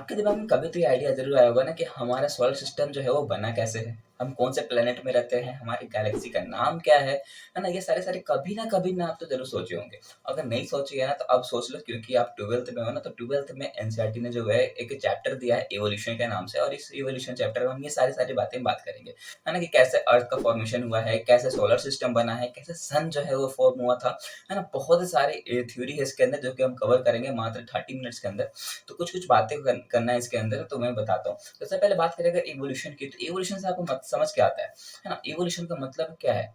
आपके दिमाग में कभी तो ये आइडिया ज़रूर आया होगा ना कि हमारा सोलर सिस्टम जो है वो बना कैसे है? हम कौन से प्लैनेट में रहते हैं? हमारी गैलेक्सी का नाम क्या है ना? ये सारे-सारे कभी ना आप तो ज़रूर सोचे होंगे। अगर नहीं सोचे हैं ना तो अब सोच लो, क्योंकि आप 12th में हो ना, तो 12th में एनसीईआरटी ने जो है एक चैप्टर दिया है इवोल्यूशन के नाम से, और इस इवोल्यूशन चैप्टर में हम ये सारी-सारी बातें बात करेंगे। है ना? कि कैसे अर्थ का फॉर्मेशन हुआ है, कैसे सोलर सिस्टम बना है, कैसे सन जो है वो फॉर्म हुआ था। है ना? बहुत सारे थ्योरी है इसके अंदर जो कि हम कवर करेंगे मात्र 30 मिनट्स के अंदर। तो कुछ-कुछ बातें करना है इसके अंदर, तो मैं बताता हूँ। सबसे पहले बात करें अगर इवोल्यूशन की, तो इवोल्यूशन से आपको समझ क्या आता है ना? इवोल्यूशन का मतलब क्या है?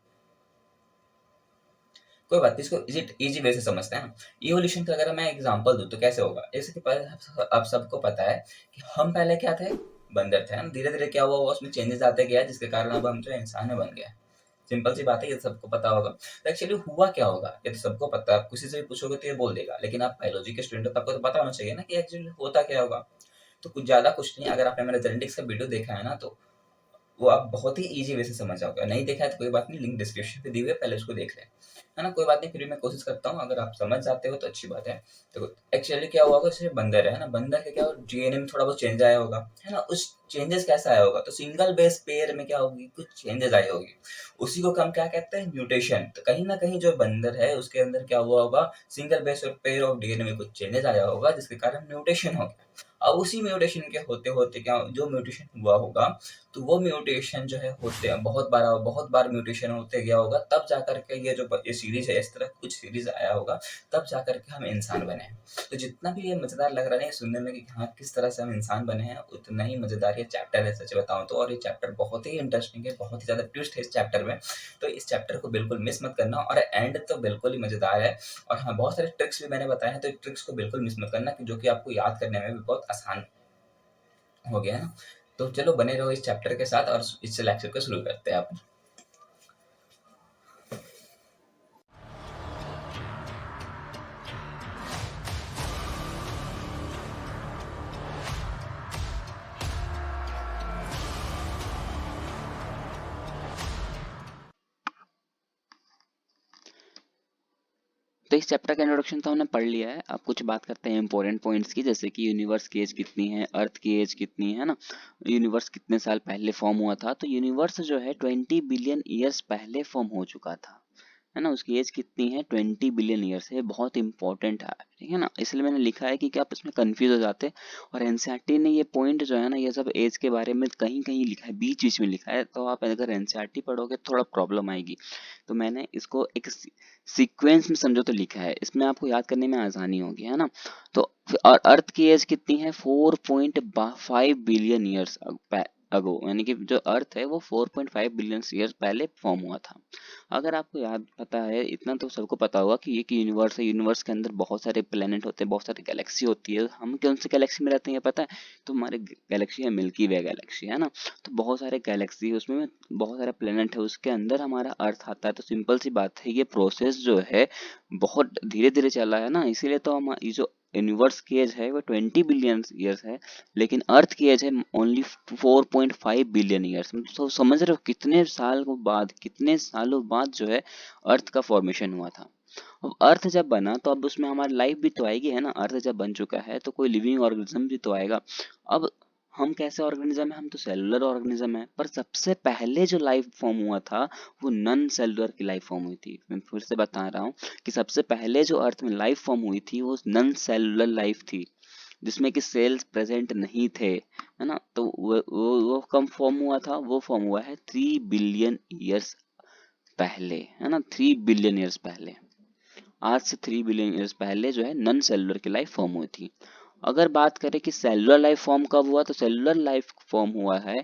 कोई बात नहीं, इसको इजी वे से समझते हैं। इवोल्यूशन का अगर मैं एग्जांपल दूं तो कैसे होगा? जैसे कि पहले आप सबको पता है कि हम पहले क्या थे? बंदर थे। हम धीरे धीरे क्या हुआ, उसमें चेंजेस आते गया, जिसके कारण अब हम जो इंसान बन गए। सिंपल सी बात है, ये सबको पता होगा। तो एक्चुअली हुआ क्या होगा ये तो सबको पता है, आप किसी से भी पूछोगे तो ये बोल देगा, लेकिन आप बायोलॉजी के स्टूडेंट हो तो आपको तो पता होना चाहिए ना कि एक्चुअली होता क्या होगा। तो कुछ ज़्यादा कुछ नहीं, अगर आपने मेरा जेनेटिक्स का वीडियो देखा है ना, तो वो आप बहुत ही ईज़ी वे से समझ जाओगे। नहीं देखा है तो कोई बात नहीं, लिंक डिस्क्रिप्शन पे दी हुई है, पहले उसको देख लें। है ना? कोई बात नहीं, फिर भी मैं कोशिश करता हूँ, अगर आप समझ जाते हो तो अच्छी बात है। तो एक्चुअली क्या हुआ होगा, जैसे बंदर है ना, बंदर का क्या डीएनए में थोड़ा बहुत चेंज आया होगा, है ना? उस चेंजेस कैसा आया होगा, तो सिंगल बेस पेयर में क्या होगी, कुछ चेंजेस आई होगी। उसी को हम क्या कहते हैं, म्यूटेशन। तो कहीं न कहीं जो बंदर है उसके अंदर क्या हुआ होगा, सिंगल बेस और पेयर ऑफ डीएनए में कुछ चेंजेस आया होगा, जिसके कारण म्यूटेशन हो गया। अब उसी म्यूटेशन के होते-होते क्या, जो म्यूटेशन हुआ होगा, तो वो म्यूटेशन जो है होते बहुत बार म्यूटेशन होते गया होगा, तब जाकर के ये जो ये सीरीज है, इस तरह कुछ सीरीज आया होगा, तब जाकर के हम इंसान बने हैं। तो जितना भी ये मज़ेदार लग रहा है सुनने में कि हाँ किस तरह से हम इंसान बने हैं, उतना ही मज़ेदार ये चैप्टर है, सच बताऊँ तो। और ये चैप्टर बहुत ही इंटरेस्टिंग है, बहुत ही ज़्यादा ट्विस्ट है इस चैप्टर में। तो इस चैप्टर को बिल्कुल मिस मत करना, और एंड तो बिल्कुल ही मज़ेदार है। और हाँ, बहुत सारे ट्रिक्स भी मैंने बताए हैं, तो ट्रिक्स को बिल्कुल मिस मत करना, जो कि आपको याद करने में भी बहुत आसान हो गया है ना। तो चलो बने रहो इस चैप्टर के साथ, और इस लेक्चर को शुरू करते हैं आप। तो इस चैप्टर का इंट्रोडक्शन तो हमने पढ़ लिया है। अब कुछ बात करते हैं इंपॉर्टेंट पॉइंट्स की, जैसे कि यूनिवर्स की एज कितनी है, अर्थ की एज कितनी है ना, यूनिवर्स कितने साल पहले फॉर्म हुआ था। तो यूनिवर्स जो है 20 बिलियन ईयर्स पहले फॉर्म हो चुका था, है ना। उसकी एज कितनी है, 20 बिलियन ईयर्स है। बहुत इंपॉर्टेंट है, ठीक है ना। इसलिए मैंने लिखा है कि आप इसमें कंफ्यूज हो जाते। और एनसीईआरटी ने ये पॉइंट जो है ना, ये सब एज के बारे में कहीं कहीं लिखा है, बीच बीच में लिखा है। तो आप अगर एनसीईआरटी पढ़ोगे तो थोड़ा प्रॉब्लम आएगी। तो मैंने इसको एक सीक्वेंस में समझो तो लिखा है, इसमें आपको याद करने में आसानी होगी, है ना। तो और अर्थ की एज कितनी है, 4.5 बिलियन ईयर्स अगो, यानी कि जो अर्थ है वो 4.5 बिलियन ईयर्स पहले फॉर्म हुआ था। अगर आपको याद पता है, इतना तो सबको पता होगा कि एक यूनिवर्स है, यूनिवर्स के अंदर बहुत सारे प्लेनेट होते हैं, बहुत सारी गैलेक्सी होती है। हम कौन सी गैलेक्सी में रहते हैं ये पता है? तो हमारे गैलेक्सी है मिल्की वे गैलेक्सी, है ना। तो बहुत सारे गैलेक्सी, उसमें बहुत सारे प्लेनेट है, उसके अंदर हमारा अर्थ आता है। तो सिंपल सी बात है, ये प्रोसेस जो है बहुत धीरे धीरे चला है ना, इसीलिए तो हम ये जो यूनिवर्स की एज है वो 20 बिलियन ईयर्स है, लेकिन अर्थ की एज है ओनली 4.5 बिलियन ईयर्स। तो समझ रहे हो कितने साल बाद, कितने सालों बाद जो है अर्थ का फॉर्मेशन हुआ था। अब अर्थ जब बना तो अब उसमें हमारी लाइफ भी तो आएगी, है ना। अर्थ जब बन चुका है तो कोई लिविंग ऑर्गेनिज्म भी तो आएगा। अब हम कैसे ऑर्गेनिज्म है, हम तो सेलुलर ऑर्गेनिज्म है। पर सबसे पहले जो लाइफ फॉर्म हुआ था वो नन सेलुलर की लाइफ फॉर्म हुई थी। मैं फिर से बता रहा हूँ कि सबसे पहले जो अर्थ में लाइफ फॉर्म हुई थी वो नन सेलुलर लाइफ थी, जिसमें कि सेल्स प्रेजेंट नहीं थे, है ना। तो वो कम फॉर्म हुआ था, वो फॉर्म हुआ है 3 बिलियन ईयर्स पहले, है ना। 3 बिलियन ईयर्स पहले, आज से 3 बिलियन ईयर्स पहले जो है नन सेलुलर की लाइफ फॉर्म हुई थी। अगर बात करें कि सेलुलर लाइफ फॉर्म कब हुआ, तो सेलुलर लाइफ फॉर्म हुआ है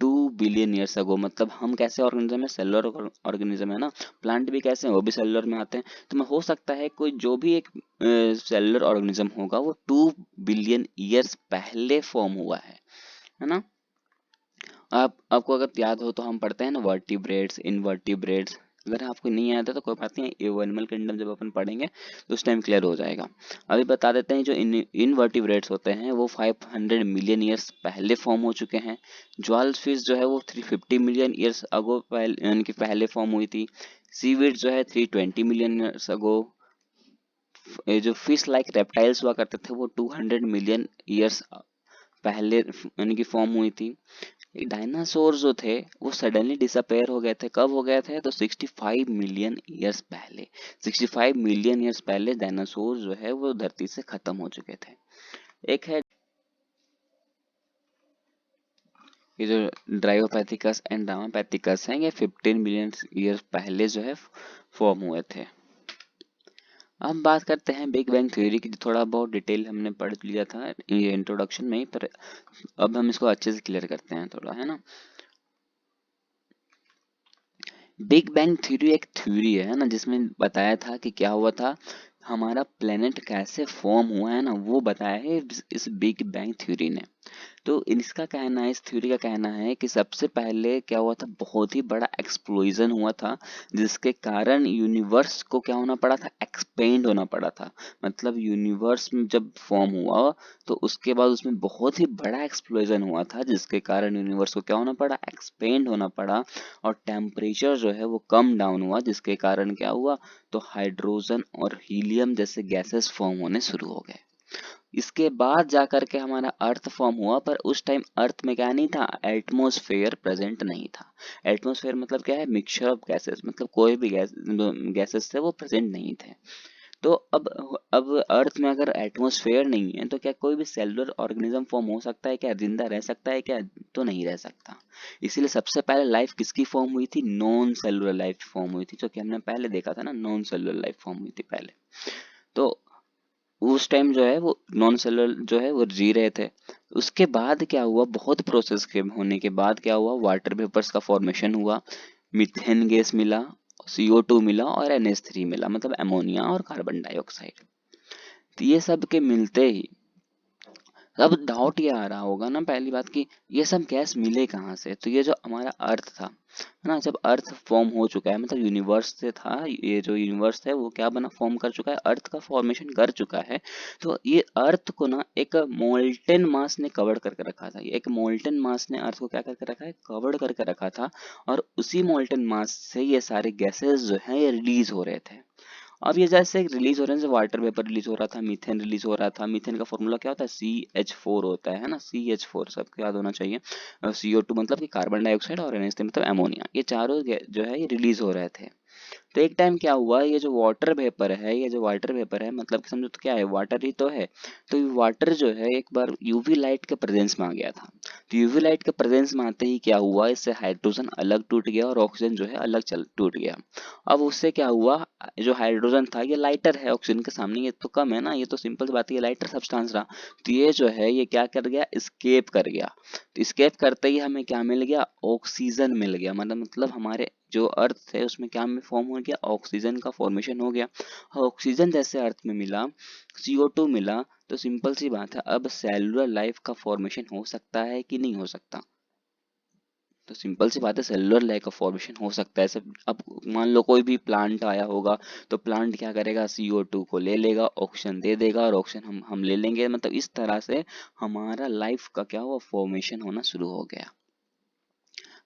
2 बिलियन ईयर्स अगो। मतलब हम कैसे ऑर्गेनिज्म है, सेलुलर ऑर्गेनिज्म है ना। प्लांट भी कैसे हैं, वो भी सेलुलर में आते हैं। तो मैं हो सकता है कोई जो भी एक सेलुलर ऑर्गेनिज्म होगा वो 2 बिलियन ईयर्स पहले फॉर्म हुआ है ना। आपको अगर याद हो तो हम पढ़ते हैं ना वर्टिब्रेट्स, इनवर्टिब्रेट्स। अगर आपको नहीं आता तो कोई बात नहीं, एनिमल किंगडम जब अपन पढ़ेंगे तो उस टाइम क्लियर हो जाएगा। अभी बता देते हैं, जो इनवर्टिब्रेट्स होते हैं वो 500 मिलियन ईयर्स पहले फॉर्म हो चुके हैं। ज्वाल फिश जो है वो 350 मिलियन ईयर्स अगो पहले, यानी कि पहले फॉर्म हुई थी। सीवीड जो है 320 मिलियन ईयर्स अगो। जो फिश लाइक रेप्टाइल्स हुआ करते थे वो 200 मिलियन ईयर्स पहले यानी कि फॉर्म हुई थी। डायनासोर जो थे वो सडनली डिसअपेयर हो गए थे। कब हो गए थे? तो 65 मिलियन ईयर्स पहले। 65 मिलियन ईयर्स पहले डायनासोर जो है वो धरती से खत्म हो चुके थे। एक है ये जो ड्राइयोपैथिकस एंड रामापैथिकस हैं, ये 15 मिलियन ईयर्स पहले जो है फॉर्म हुए थे। अब बात करते हैं बिग बैंग थ्योरी की। थोड़ा बहुत डिटेल हमने पढ़ लिया था ये इंट्रोडक्शन में ही, पर अब हम इसको अच्छे से क्लियर करते हैं थोड़ा, है ना। बिग बैंग थ्योरी एक थ्योरी है ना, जिसमें बताया था कि क्या हुआ था, हमारा प्लेनेट कैसे फॉर्म हुआ है ना, वो बताया है इस बिग बैंग थ्योरी ने। तो इसका कहना है, इस थ्योरी का कहना है कि सबसे पहले क्या हुआ था, बहुत ही बड़ा एक्सप्लोजन हुआ था, जिसके कारण यूनिवर्स को क्या होना पड़ा था, एक्सपेंड होना पड़ा था। मतलब यूनिवर्स में जब फॉर्म हुआ तो उसके बाद उसमें बहुत ही बड़ा एक्सप्लोजन हुआ था, जिसके कारण यूनिवर्स को क्या होना पड़ा, एक्सपेंड होना पड़ा, और टेम्परेचर जो है वो कम डाउन हुआ, जिसके कारण क्या हुआ, तो हाइड्रोजन और हीलियम जैसे गैसेस फॉर्म होने शुरू हो गए। इसके बाद जा करके हमारा अर्थ फॉर्म हुआ, पर उस टाइम अर्थ में क्या नहीं था, एटमॉस्फेयर प्रेजेंट नहीं था। एटमॉस्फेयर मतलब क्या है, मिक्सचर ऑफ गैसेस, मतलब कोई भी गैसेस थे वो प्रेजेंट नहीं थे। तो अब अर्थ में अगर एटमॉस्फेयर नहीं है तो क्या कोई भी सेलुलर ऑर्गेनिज्म फॉर्म हो सकता है क्या, जिंदा रह सकता है क्या? तो नहीं रह सकता। इसीलिए सबसे पहले लाइफ किसकी फॉर्म हुई थी, नॉन सेलुलर लाइफ फॉर्म हुई थी, जो कि हमने पहले देखा था ना, नॉन सेलुलर लाइफ फॉर्म हुई थी पहले। तो उस टाइम जो है वो नॉन सेलुलर जो है वो जी रहे थे। उसके बाद क्या हुआ, बहुत प्रोसेस के होने के बाद क्या हुआ, वाटर वेपर्स का फॉर्मेशन हुआ, मीथेन गैस मिला, CO2 मिला और NH3 मिला, मतलब अमोनिया और कार्बन डाइऑक्साइड। तो ये सब के मिलते ही अब डाउट ये आ रहा होगा ना, पहली बात कि ये सब गैस मिले कहाँ से। तो ये जो हमारा अर्थ था, है ना, जब अर्थ फॉर्म हो चुका है, मतलब यूनिवर्स से था, ये जो यूनिवर्स है वो क्या बना, फॉर्म कर चुका है, अर्थ का फॉर्मेशन कर चुका है। तो ये अर्थ को ना एक मोल्टेन मास ने कवर करके रखा था। एक मोल्टेन मास ने अर्थ को क्या करके रखा है, कवर करके रखा था, और उसी मोल्टेन मास से ये सारे गैसेस जो हैं ये रिलीज हो रहे थे। अब ये जैसे रिलीज हो रहे हैं, जैसे वाटर वेपर रिलीज हो रहा था, मीथेन रिलीज हो रहा था। मीथेन का फॉर्मूला क्या होता है, CH4 होता है ना, CH4 सबको याद होना चाहिए। CO2 मतलब कि कार्बन डाइऑक्साइड, और NH3 मतलब अमोनिया, ये चारों जो है ये रिलीज हो रहे थे। तो एक टाइम क्या हुआ, ये जो वाटर वेपर है, ये जो वाटर वेपर है, मतलब कि समझो तो क्या है, वाटर ही तो है। तो वाटर जो है एक बार यूवी लाइट के प्रेजेंस में आ गया था। तो यूवी लाइट के प्रेजेंस में आते ही क्या हुआ, इससे हाइड्रोजन अलग टूट गया और ऑक्सीजन जो है अलग चल टूट गया। अब उससे क्या हुआ, जो हाइड्रोजन था ये लाइटर है ऑक्सीजन के सामने, ये तो कम है ना, ये तो सिंपल सी बात है, ये लाइटर सब्सटेंस रहा। तो ये जो है ये क्या कर गया, स्केप कर गया। तो स्केप करते ही हमें क्या मिल गया, ऑक्सीजन मिल गया। मतलब हमारे जो अर्थ है उसमें क्या में फॉर्म हो गया, ऑक्सीजन का फॉर्मेशन हो गया। ऑक्सीजन जैसे अर्थ में मिला, CO2 मिला, तो सिंपल सी बात है, अब सेलुलर लाइफ का फॉर्मेशन हो सकता है कि नहीं हो सकता। तो सिंपल सी बात है, सेलुलर लाइफ का फॉर्मेशन हो सकता है। सब अब मान लो कोई भी प्लांट आया होगा, तो प्लांट क्या करेगा, CO2 को ले लेगा, ऑक्सीजन दे देगा, और ऑक्सीजन हम ले लेंगे। मतलब इस तरह से हमारा लाइफ का क्या हुआ, फॉर्मेशन होना शुरू हो गया,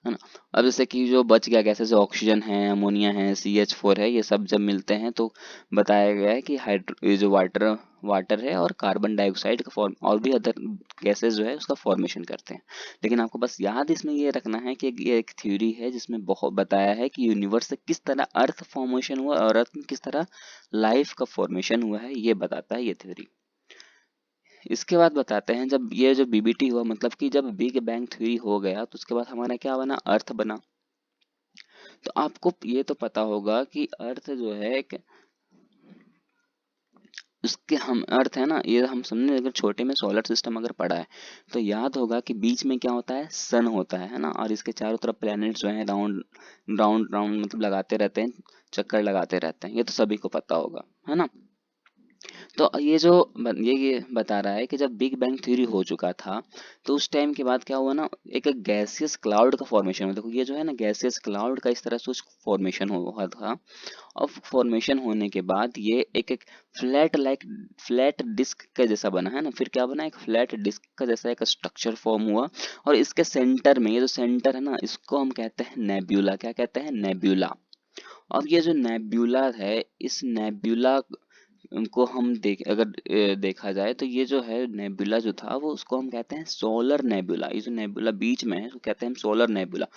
है ना। अब जैसे कि जो बच गया गैसेस, ऑक्सीजन है, अमोनिया है, CH4 है, ये सब जब मिलते हैं तो बताया गया है कि हाइड्रो ये जो वाटर वाटर है और कार्बन डाइऑक्साइड का फॉर्म, और भी अदर गैसेस जो है उसका फॉर्मेशन करते हैं। लेकिन आपको बस याद इसमें ये रखना है कि ये एक थ्योरी है जिसमें बहुत बताया है कि यूनिवर्स से किस तरह अर्थ फॉर्मेशन हुआ और अर्थ में किस तरह लाइफ का फॉर्मेशन हुआ है, ये बताता है ये थ्योरी। इसके बाद बताते हैं, जब ये जो BBT हुआ, मतलब कि जब बिग बैंग थ्योरी हो गया, तो उसके बाद हमारा क्या बना, अर्थ बना। तो आपको ये तो पता होगा कि अर्थ जो है एक, उसके हम अर्थ है ना, ये हम समझे, अगर छोटे में सोलर सिस्टम अगर पढ़ा है तो याद होगा कि बीच में क्या होता है, सन होता है ना, और इसके चारों तरफ प्लैनेट्स जो हैं राउंड राउंड राउंड मतलब लगाते रहते हैं, चक्कर लगाते रहते हैं, ये तो सभी को पता होगा, है ना। तो ये जो ये बता रहा है कि जब बिग बैंग थ्योरी हो चुका था, तो उस टाइम के बाद क्या हुआ ना, एक गैसियस क्लाउड का फॉर्मेशन हुआ। देखो ये जो है ना, गैसियस क्लाउड का इस तरह से फॉर्मेशन हुआ था। अब फॉर्मेशन होने के बाद ये एक फ्लैट डिस्क के जैसा बना, है ना। फिर क्या बना, एक फ्लैट डिस्क का जैसा एक स्ट्रक्चर फॉर्म हुआ, और इसके सेंटर में, ये जो सेंटर है ना, इसको हम कहते हैं नेब्यूला। क्या कहते हैं, नेब्यूला। अब ये जो नेब्यूला है, इस नेब्यूला उनको हम देखा जाए तो ये जो है नेबुला जो था वो उसको हम कहते हैं सोलर नेबुला। ये जो नेबुला बीच में है उसको कहते हैं हम सोलर नेबुला,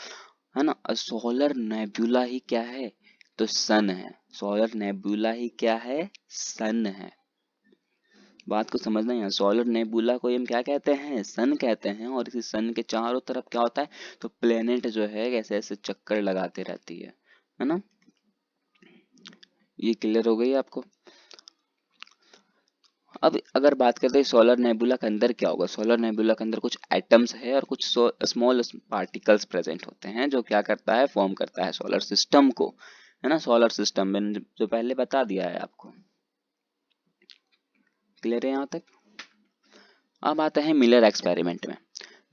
है ना। सोलर नेबुला ही क्या है, तो सन है। सोलर नेबुला ही क्या है, सन है। बात को समझना है, यहाँ सोलर नेबुला को हम क्या कहते हैं, सन कहते हैं। और इसी सन के चारों तरफ क्या होता है, तो प्लेनेट जो है ऐसे ऐसे चक्कर लगाते रहती है ना। ये क्लियर हो गई आपको। अब अगर बात करते हैं सोलर नेबुला के अंदर क्या होगा, सोलर नेबुला के अंदर कुछ एटम्स है और कुछ स्मॉल पार्टिकल्स प्रेजेंट होते हैं, जो क्या करता है, फॉर्म करता है सोलर सिस्टम को, है ना। सोलर सिस्टम में जो पहले बता दिया है आपको, क्लियर है यहाँ तक। अब आते हैं मिलर एक्सपेरिमेंट में।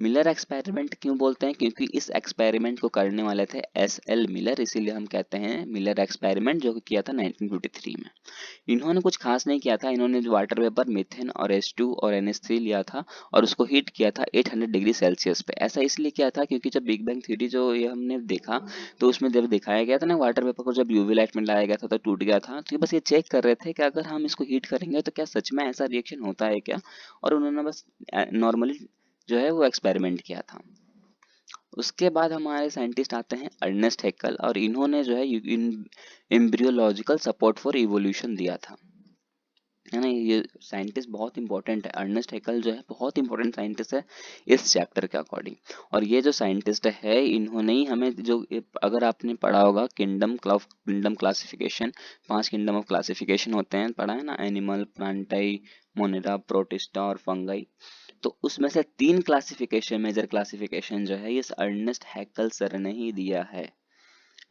मिलर एक्सपेरिमेंट क्यों बोलते हैं, क्योंकि इस एक्सपेरिमेंट को करने वाले थे एस.एल. मिलर, इसीलिए हम कहते हैं मिलर एक्सपेरिमेंट, जो किया था 1953 में। इन्होंने कुछ खास नहीं किया था, इन्होंने जो वाटर वेपर मीथेन और H2 और NH3 लिया था और उसको हीट किया था 800 डिग्री सेल्सियस पे। ऐसा इसलिए किया था क्योंकि जब बिग बैंग थ्योरी जो ये हमने देखा, तो उसमें जब दिखाया गया था ना वाटर वेपर को, जब यूवी लाइट में लाया गया था तो टूट गया था। तो ये बस ये चेक कर रहे थे कि अगर हम इसको हीट करेंगे तो क्या सच में ऐसा रिएक्शन होता है क्या, और उन्होंने बस नॉर्मली जो है वो एक्सपेरिमेंट किया था। उसके बाद हमारे साइंटिस्ट आते हैं अर्नेस्ट हैकेल, और इन्होंने जो है एम्ब्रियोलॉजिकल सपोर्ट फॉर इवोल्यूशन दिया था, है ना। ये साइंटिस्ट बहुत इंपॉर्टेंट है, अर्नेस्ट हैकेल जो है बहुत इंपॉर्टेंट साइंटिस्ट है इस चैप्टर के अकॉर्डिंग। और ये जो साइंटिस्ट है इन्होंने ही हमें जो, अगर आपने पढ़ा होगा kingdom classification, 5 kingdom of classification होते हैं, पढ़ा है ना, एनिमल, प्लांटाई, मोनेरा, प्रोटिस्टा और फंगाई। तो उसमें से 3 क्लासिफिकेशन, मेजर क्लासिफिकेशन जो है ये अर्नेस्ट हैकेल सर ने ही दिया है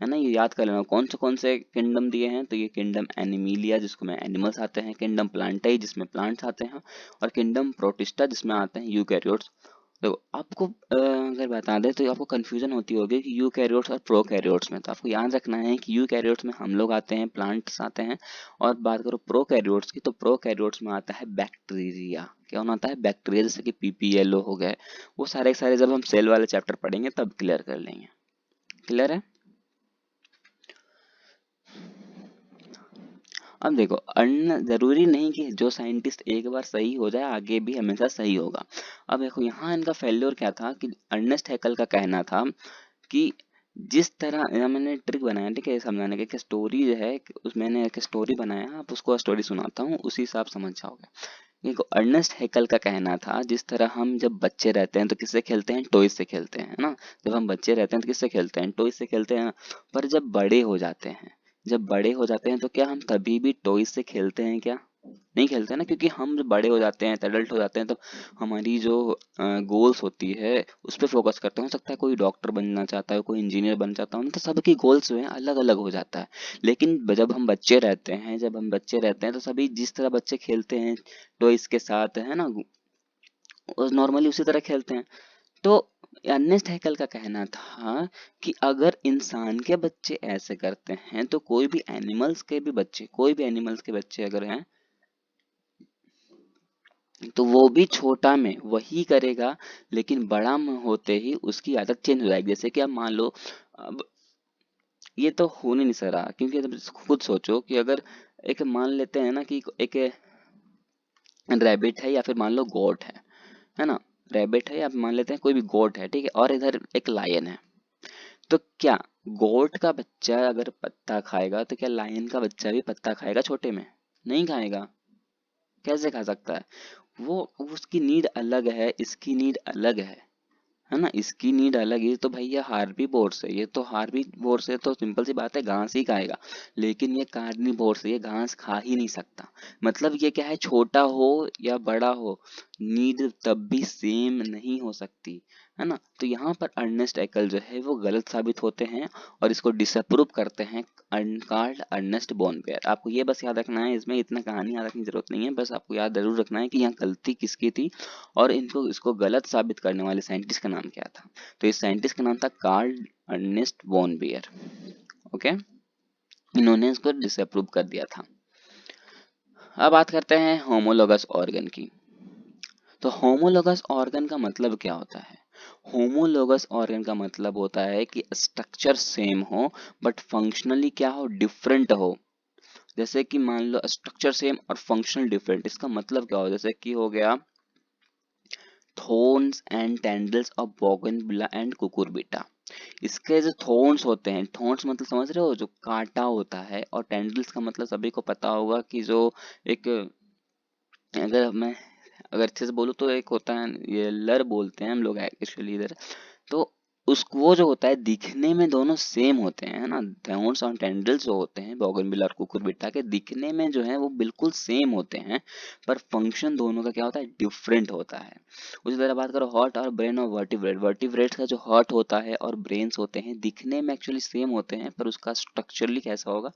ना। ये याद कर लेना कौन से किंगडम दिए हैं, तो ये किंगडम एनिमिलिया जिसको में एनिमल्स आते हैं, किंगडम प्लांटाई जिसमें प्लांट्स आते हैं, और किंगडम प्रोटिस्टा जिसमें आते हैं यूकैरियोट्स। तो आपको अगर बता दें तो आपको कंफ्यूजन होती होगी कि यूकैरियोट्स और प्रोकैरियोट्स में, तो आपको याद रखना है कि यूकैरियोट्स में हम लोग आते हैं, प्लांट्स आते हैं, और बात करो प्रोकैरियोट्स की, तो प्रोकैरियोट्स में आता है बैक्टीरिया। क्या आता है, बैक्टीरिया, जैसे कि पीपीएलओ हो गए। वो सारे के सारे जब हम सेल वाले चैप्टर पढ़ेंगे तब क्लियर कर लेंगे। क्लियर है। अब देखो, अन्न जरूरी नहीं कि जो साइंटिस्ट एक बार सही हो जाए आगे भी हमेशा सही होगा। अब देखो यहाँ इनका फेल्योर क्या था, कि अर्नेस्ट हैकेल का कहना था कि जिस तरह मैंने ट्रिक बनाया, ठीक है, समझाने के स्टोरी जो है मैंने एक स्टोरी बनाया, आप उसको स्टोरी सुनाता हूँ, उसी हिसाब समझ जाओगे। देखो, अर्नेस्ट हैकेल का कहना था जिस तरह हम जब बच्चे रहते हैं तो किससे खेलते हैं, टॉयज से खेलते हैं, है ना। जब हम बच्चे रहते हैं तो किससे खेलते हैं, टॉयज से खेलते हैं ना। पर जब बड़े हो जाते हैं तो क्या हम तभी भी टॉयज से खेलते हैं क्या, नहीं खेलते ना, क्योंकि हम जब बड़े हो जाते हैं, एडल्ट हो जाते हैं, तो हमारी जो गोल्स होती है उस पर फोकस करते हैं। हो सकता है कोई डॉक्टर बनना चाहता है, कोई इंजीनियर बनना चाहता है, तो सबकी गोल्स जो है अलग अलग हो जाता है। लेकिन जब हम बच्चे रहते हैं तो सभी जिस तरह बच्चे खेलते हैं टॉयज के साथ, है ना, नॉर्मली उसी तरह खेलते हैं। तो अर्नेस्ट हैकेल का कहना था कि अगर इंसान के बच्चे ऐसे करते हैं तो कोई भी एनिमल्स के बच्चे अगर हैं तो वो भी छोटा में वही करेगा, लेकिन बड़ा में होते ही उसकी आदत चेंज हो जाएगी। जैसे कि आप मान लो, अब ये तो हो नहीं सकता, क्योंकि जब खुद सोचो कि अगर एक मान लेते हैं ना कि एक रैबिट है या फिर मान लो गोट है ना। रैबिट है या मान लेते हैं कोई भी गोट है, ठीक है, और इधर एक लायन है। तो क्या गोट का बच्चा अगर पत्ता खाएगा तो क्या लायन का बच्चा भी पत्ता खाएगा छोटे में, नहीं खाएगा। कैसे खा सकता है, वो उसकी नीड अलग है, इसकी नीड अलग है ना। इसकी नीड अलग है, तो भैया हार्बीवोर्स है, ये तो हार्बीवोर्स है, तो सिंपल सी बात है घास ही खाएगा। लेकिन ये कार्निवोर्स है, ये घास खा ही नहीं सकता। मतलब ये क्या है, छोटा हो या बड़ा हो, नीड तब भी सेम नहीं हो सकती, है ना। तो यहाँ पर अर्नेस्ट हैकेल जो है वो गलत साबित होते हैं, और इसको डिसअप्रूव करते हैं कार्ल अर्नेस्ट बोनपेयर। आपको ये बस याद रखना है, इसमें इतना कहानी याद रखने की जरूरत नहीं है, बस आपको याद जरूर रखना है कि यहाँ गलती किसकी थी, और इसको गलत साबित करने वाले साइंटिस्ट का नाम क्या था। तो इस साइंटिस्ट का नाम था कार्ल अर्नेस्ट बोनपेयर। ओके, इन्होंने इसको डिसअप्रूव कर दिया था। अब बात करते हैं होमोलोगस ऑर्गन की। तो होमोलोगस ऑर्गन का मतलब क्या होता है, होमोलोगस ऑर्गन का मतलब होता है कि स्ट्रक्चर सेम हो बट फंक्शनली क्या हो, डिफरेंट हो। जैसे कि मान लो स्ट्रक्चर सेम और फंक्शनल डिफरेंट, इसका मतलब क्या हो, जैसे कि हो गया thorns and tendrils of bougainvillea and cucurbita. इसके जो थोर्न्स होते हैं, थोर्न्स मतलब समझ रहे हो, जो कांटा होता है, और टेंडल्स का मतलब सभी को पता होगा कि जो एक, अगर मैं अगर अच्छे से बोलूँ तो एक होता है, ये लर बोलते हैं हम लोग एक्चुअली इधर। तो उसको वो जो होता है दिखने में दोनों सेम होते हैं, है ना, थॉर्न्स और टेंडल्स जो होते हैं बोगनविला और कुकुरबिटा के, दिखने में जो है वो बिल्कुल सेम होते हैं, पर फंक्शन दोनों का क्या होता है, डिफरेंट होता है। उसी तरह बात करो हार्ट और ब्रेन और वर्टिब्रेट, वर्टिब्रेट्स का जो हार्ट होता है और ब्रेन्स होते हैं दिखने में एक्चुअली सेम होते हैं, पर उसका स्ट्रक्चरली कैसा होगा,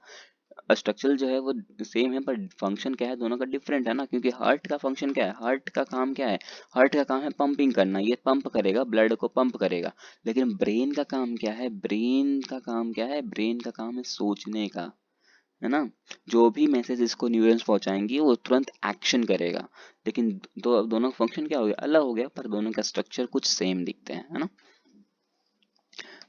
स्ट्रक्चरल जो है वो सेम है, पर फंक्शन क्या है दोनों का डिफरेंट है ना, क्योंकि हार्ट का फंक्शन क्या है, हार्ट का काम क्या है, हार्ट का काम है पंपिंग करना, ये पंप करेगा, ब्लड को पंप करेगा। लेकिन ब्रेन का काम क्या है, ब्रेन का काम क्या है, ब्रेन का काम है सोचने का, है ना, जो भी मैसेज इसको न्यूरॉन्स पहुंचाएंगी वो तुरंत एक्शन करेगा। लेकिन दोनों का फंक्शन क्या हो गया, अलग हो गया, पर दोनों का स्ट्रक्चर कुछ सेम दिखते हैं, है ना।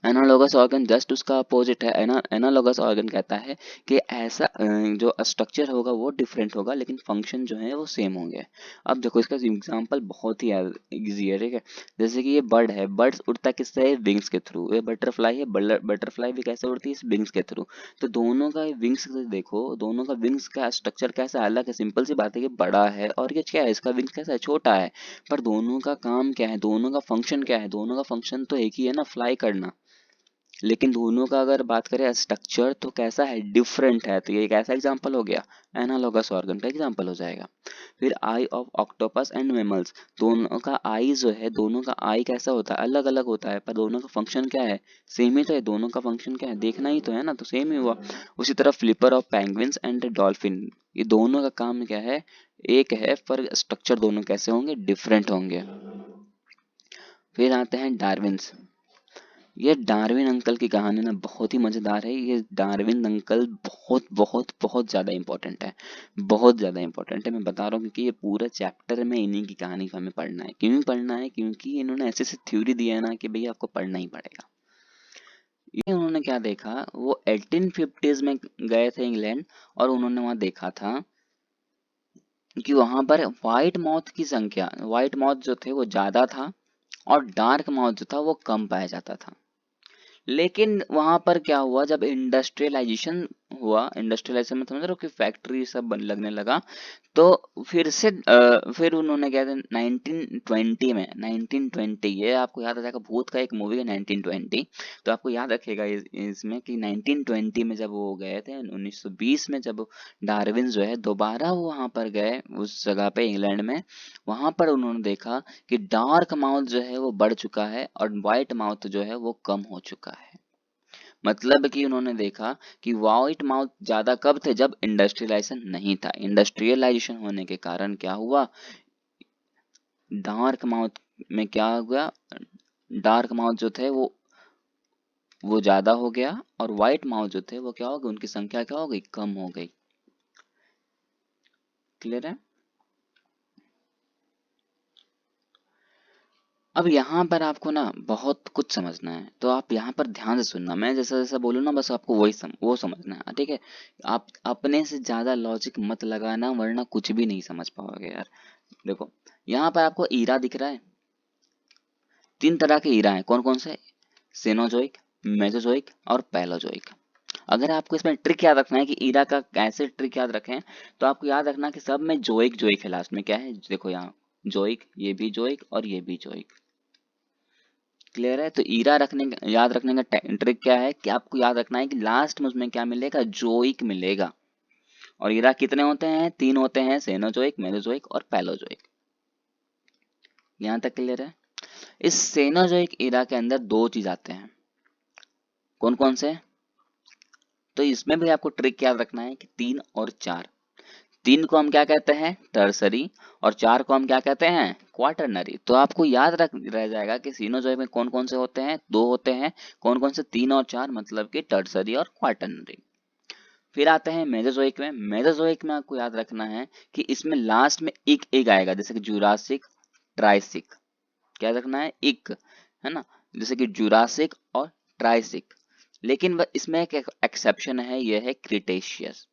एनालॉगस ऑर्गन जस्ट उसका अपोजिट है। एनालॉगस ऑर्गन कहता है कि ऐसा जो स्ट्रक्चर होगा वो डिफरेंट होगा, लेकिन फंक्शन जो है वो सेम होंगे। अब देखो इसका एग्जांपल बहुत ही इजी है, ठीक है। जैसे कि ये बर्ड है, बर्ड्स उड़ता किससे है, विंग्स के थ्रू। ये बटरफ्लाई है, बटरफ्लाई भी कैसे उड़ती है, विंग्स के थ्रू। तो दोनों का विंग्स देखो, दोनों का विंग्स का स्ट्रक्चर कैसा अलग है, सिंपल सी बात है कि बड़ा है, और ये क्या है, इसका विंग्स कैसा है, छोटा है। पर दोनों का काम क्या है, दोनों का फंक्शन क्या है, दोनों का फंक्शन तो एक ही है ना, फ्लाई करना। लेकिन दोनों का अगर बात करें स्ट्रक्चर तो कैसा है, डिफरेंट है। तो ये एक ऐसा एग्जांपल हो गया, एनालॉगस ऑर्गन का एग्जांपल हो जाएगा। फिर आई ऑफ ऑक्टोपस एंड मैमल्स, दोनों का आई जो है, दोनों का आई कैसा होता है, अलग अलग होता है, पर दोनों का फंक्शन क्या है, सेम ही तो है। दोनों का फंक्शन क्या है, देखना ही तो है ना, तो सेम ही हुआ। उसी तरह flipper of penguins and dolphin, ये दोनों का काम क्या है, एक है, पर स्ट्रक्चर दोनों कैसे होंगे, डिफरेंट होंगे। फिर आते हैं डार्विन्स। ये डार्विन अंकल की कहानी ना बहुत ही मजेदार है। ये डार्विन अंकल बहुत बहुत बहुत ज्यादा इंपॉर्टेंट है, बहुत ज्यादा इंपॉर्टेंट है। मैं बता रहा हूँ क्योंकि ये पूरा चैप्टर में इन्हीं की कहानी को हमें पढ़ना है। क्यों पढ़ना है, क्योंकि इन्होंने ऐसे ऐसे थ्योरी दिया है ना कि भैया आपको पढ़ना ही पड़ेगा। ये उन्होंने क्या देखा, वो 1850s में गए थे इंग्लैंड, और उन्होंने वहां देखा था कि वहां पर व्हाइट माउथ की संख्या, व्हाइट माउथ जो थे वो ज्यादा था, और डार्क माउथ जो था वो कम पाया जाता था। लेकिन वहां पर क्या हुआ, जब इंडस्ट्रियलाइजेशन हुआ, इंडस्ट्रियलाइजेशन में समझ रहे हो कि फैक्ट्री सब लगने लगा, तो फिर से फिर उन्होंने क्या था 1920 में, 1920, ये आपको याद आ जाएगा, भूत का एक मूवी है 1920, तो आपको याद रखेगा इसमें कि 1920 में जब वो गए थे, 1920 में जब डार्विन जो है दोबारा वो वहां पर गए उस जगह पे इंग्लैंड में, वहां पर उन्होंने देखा कि डार्क माउथ जो है वो बढ़ चुका है, और व्हाइट माउथ जो है वो कम हो चुका है। मतलब कि उन्होंने देखा कि व्हाइट माउथ ज्यादा कब थे, जब इंडस्ट्रियलाइजेशन नहीं था। इंडस्ट्रियलाइजेशन होने के कारण क्या हुआ, डार्क माउथ में क्या हुआ, डार्क माउथ जो थे वो ज्यादा हो गया, और व्हाइट माउथ जो थे वो क्या हो गए, उनकी संख्या क्या हो गई, कम हो गई। क्लियर है। अब यहाँ पर आपको ना बहुत कुछ समझना है, तो आप यहाँ पर ध्यान से सुनना, मैं जैसा जैसा बोलूँ ना बस आपको वो समझना है, ठीक है। आप अपने से ज्यादा लॉजिक मत लगाना, वरना कुछ भी नहीं समझ पाओगे यार। देखो यहाँ पर आपको ईरा दिख रहा है, तीन तरह के ईरा हैं, कौन कौन से, सेनोजोइक, मेसोजोइक और पैलोजोइक। अगर आपको इसमें ट्रिक याद रखना है कि ईरा का कैसे ट्रिक याद रखें, तो आपको याद रखना कि सब में जोइक जोइक है, लास्ट में क्या है, देखो यहाँ जोइक, ये भी जोइक और ये भी जोइक। क्लियर है। तो ईरा याद रखने का ट्रिक क्या है कि आपको याद रखना है कि लास्ट में उसमें क्या मिलेगा, जोइक मिलेगा। और ईरा कितने होते हैं, तीन होते हैं, सेनोजोइक, मेसोजोइक और पैलोजोइक। यहाँ तक क्लियर है। इस सेनोजोइक ईरा के अंदर दो चीज आते हैं, कौन कौन से, तो इसमें भी आपको ट्रिक याद रखना है कि तीन और चार। तीन को हम क्या कहते हैं, टर्सरी, और चार को हम क्या कहते हैं, क्वाटरनरी। तो आपको याद रह जाएगा कि सीनोजोइक में कौन कौन से होते हैं, दो होते हैं, कौन कौन से, तीन और चार, मतलब कि टर्सरी और क्वाटरनरी। फिर आते हैं मेसोजोइक में। मेसोजोइक में आपको याद रखना है कि इसमें लास्ट में एक एक आएगा, जैसे कि जुरासिक, ट्राइसिक। क्या रखना है, एक, है ना, जैसे कि जुरासिक और ट्राइसिक। लेकिन इसमें एक एक्सेप्शन है, यह है क्रिटेशियस।